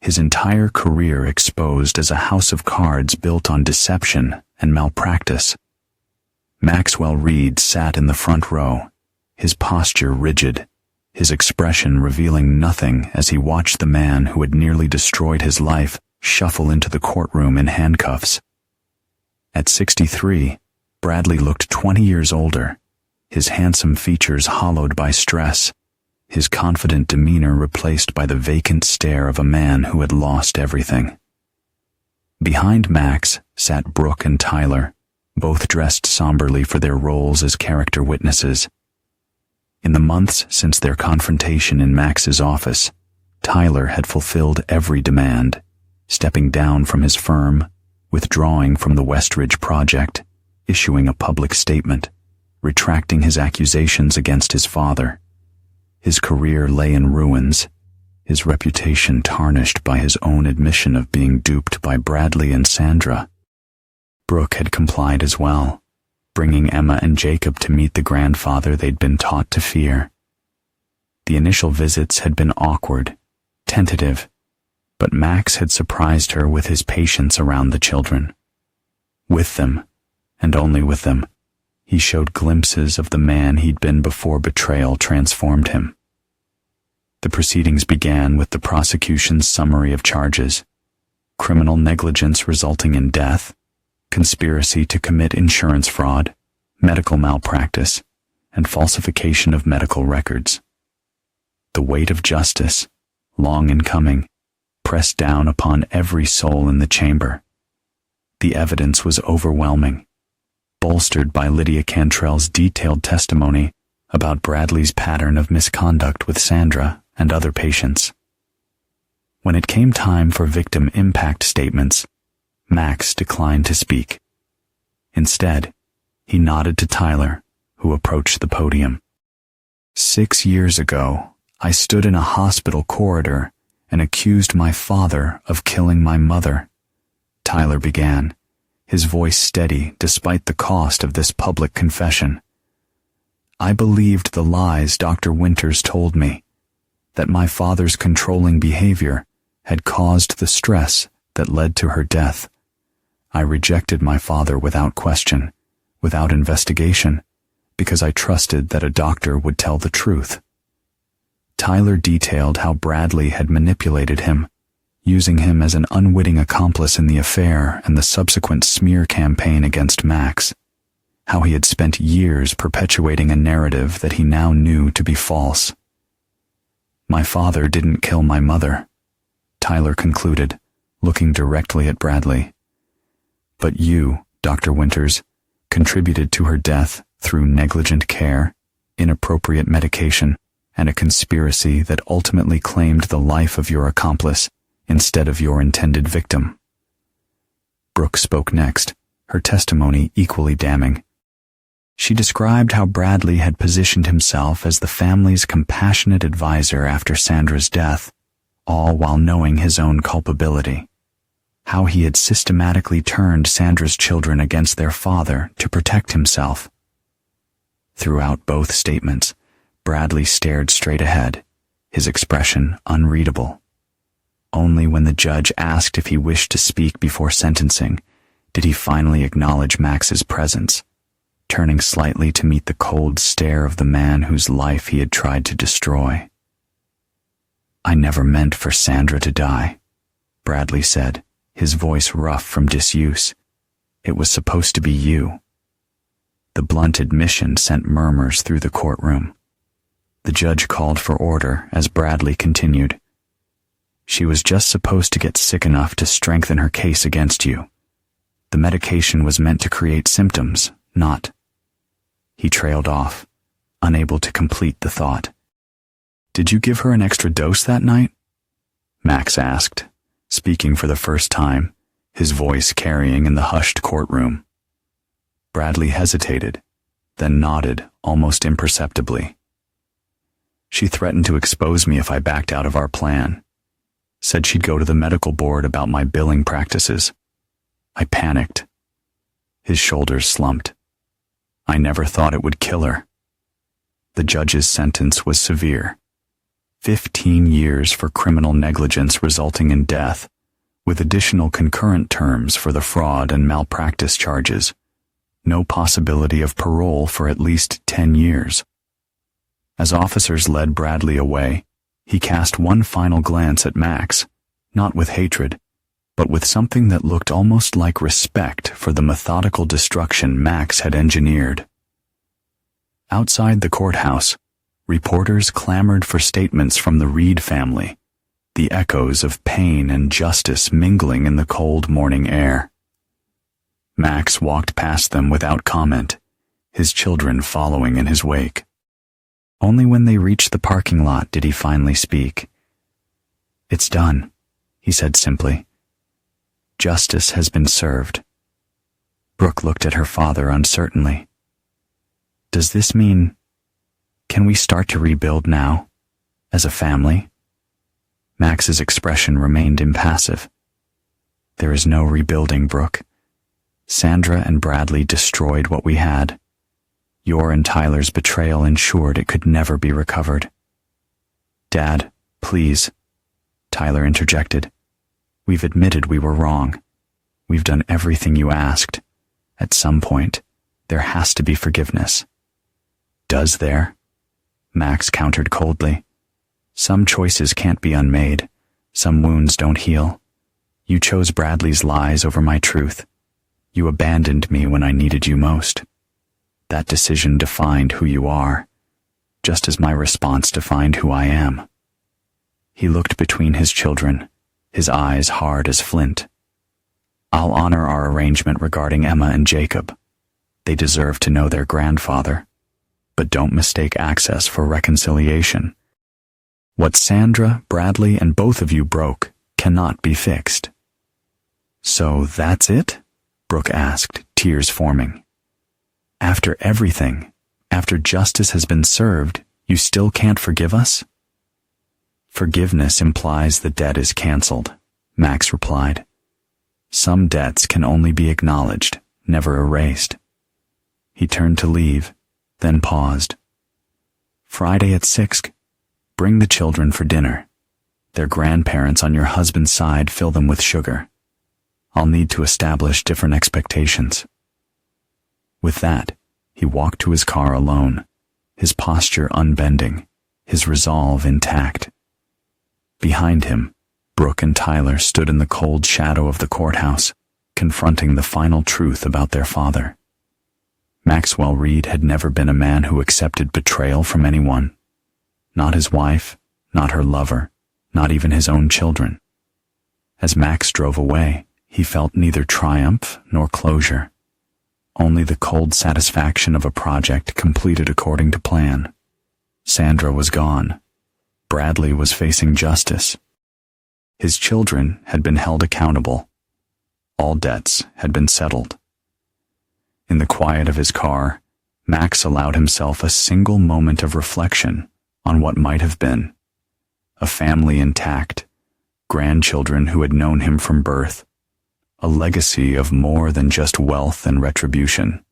S1: his entire career exposed as a house of cards built on deception and malpractice. Maxwell Reed sat in the front row, his posture rigid, his expression revealing nothing as he watched the man who had nearly destroyed his life shuffle into the courtroom in handcuffs. At 63, Bradley looked 20 years older, his handsome features hollowed by stress, his confident demeanor replaced by the vacant stare of a man who had lost everything. Behind Max sat Brooke and Tyler, both dressed somberly for their roles as character witnesses. In the months since their confrontation in Max's office, Tyler had fulfilled every demand, stepping down from his firm, withdrawing from the Westridge project, issuing a public statement, retracting his accusations against his father. His career lay in ruins, his reputation tarnished by his own admission of being duped by Bradley and Sandra. Brooke had complied as well, bringing Emma and Jacob to meet the grandfather they'd been taught to fear. The initial visits had been awkward, tentative, but Max had surprised her with his patience around the children. With them, and only with them, he showed glimpses of the man he'd been before betrayal transformed him. The proceedings began with the prosecution's summary of charges: criminal negligence resulting in death, conspiracy to commit insurance fraud, medical malpractice, and falsification of medical records. The weight of justice, long in coming, pressed down upon every soul in the chamber. The evidence was overwhelming, bolstered by Lydia Cantrell's detailed testimony about Bradley's pattern of misconduct with Sandra and other patients. When it came time for victim impact statements, Max declined to speak. Instead, he nodded to Tyler, who approached the podium. 6 years ago, I stood in a hospital corridor and accused my father of killing my mother, Tyler began, his voice steady despite the cost of this public confession. I believed the lies Dr. Winters told me, that my father's controlling behavior had caused the stress that led to her death. I rejected my father without question, without investigation, because I trusted that a doctor would tell the truth. Tyler detailed how Bradley had manipulated him, using him as an unwitting accomplice in the affair and the subsequent smear campaign against Max, how he had spent years perpetuating a narrative that he now knew to be false. My father didn't kill my mother, Tyler concluded, looking directly at Bradley. But you, Dr. Winters, contributed to her death through negligent care, inappropriate medication, and a conspiracy that ultimately claimed the life of your accomplice instead of your intended victim. Brooke spoke next, her testimony equally damning. She described how Bradley had positioned himself as the family's compassionate advisor after Sandra's death, all while knowing his own culpability. How he had systematically turned Sandra's children against their father to protect himself. Throughout both statements, Bradley stared straight ahead, his expression unreadable. Only when the judge asked if he wished to speak before sentencing did he finally acknowledge Max's presence, turning slightly to meet the cold stare of the man whose life he had tried to destroy. "I never meant for Sandra to die," Bradley said, his voice rough from disuse. "It was supposed to be you." The blunt admission sent murmurs through the courtroom. The judge called for order as Bradley continued. "She was just supposed to get sick enough to strengthen her case against you. The medication was meant to create symptoms, not—" He trailed off, unable to complete the thought. "Did you give her an extra dose that night?" Max asked, speaking for the first time, his voice carrying in the hushed courtroom. Bradley hesitated, then nodded almost imperceptibly. "She threatened to expose me if I backed out of our plan. Said she'd go to the medical board about my billing practices. I panicked." His shoulders slumped. "I never thought it would kill her." The judge's sentence was severe. 15 years for criminal negligence resulting in death, with additional concurrent terms for the fraud and malpractice charges. No possibility of parole for at least 10 years. As officers led Bradley away, he cast one final glance at Max, not with hatred, but with something that looked almost like respect for the methodical destruction Max had engineered. Outside the courthouse, reporters clamored for statements from the Reed family, the echoes of pain and justice mingling in the cold morning air. Max walked past them without comment, his children following in his wake. Only when they reached the parking lot did he finally speak. "It's done," he said simply. "Justice has been served." Brooke looked at her father uncertainly. "Does this mean, can we start to rebuild now, as a family?" Max's expression remained impassive. "There is no rebuilding, Brooke. Sandra and Bradley destroyed what we had. Your and Tyler's betrayal ensured it could never be recovered." "Dad, please," Tyler interjected. "We've admitted we were wrong. We've done everything you asked. At some point, there has to be forgiveness." "Does there?" Max countered coldly. "Some choices can't be unmade. Some wounds don't heal. You chose Bradley's lies over my truth. You abandoned me when I needed you most. That decision defined who you are, just as my response defined who I am." He looked between his children, his eyes hard as flint. "I'll honor our arrangement regarding Emma and Jacob. They deserve to know their grandfather. But don't mistake access for reconciliation. What Sandra, Bradley, and both of you broke cannot be fixed." "So that's it?" Brooke asked, tears forming. "After everything, after justice has been served, you still can't forgive us?" "Forgiveness implies the debt is canceled," Max replied. "Some debts can only be acknowledged, never erased." He turned to leave, then paused. "Friday at 6, bring the children for dinner. Their grandparents on your husband's side fill them with sugar. I'll need to establish different expectations." With that, he walked to his car alone, his posture unbending, his resolve intact. Behind him, Brooke and Tyler stood in the cold shadow of the courthouse, confronting the final truth about their father. Maxwell Reed had never been a man who accepted betrayal from anyone. Not his wife, not her lover, not even his own children. As Max drove away, he felt neither triumph nor closure, only the cold satisfaction of a project completed according to plan. Sandra was gone. Bradley was facing justice. His children had been held accountable. All debts had been settled. In the quiet of his car, Max allowed himself a single moment of reflection on what might have been. A family intact, grandchildren who had known him from birth, a legacy of more than just wealth and retribution.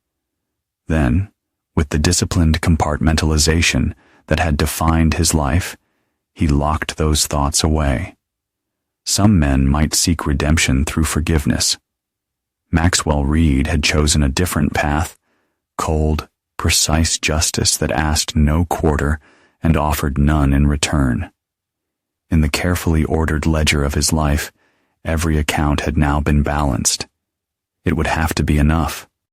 S1: Then, with the disciplined compartmentalization that had defined his life, he locked those thoughts away. Some men might seek redemption through forgiveness. Maxwell Reed had chosen a different path, cold, precise justice that asked no quarter and offered none in return. In the carefully ordered ledger of his life, every account had now been balanced. It would have to be enough.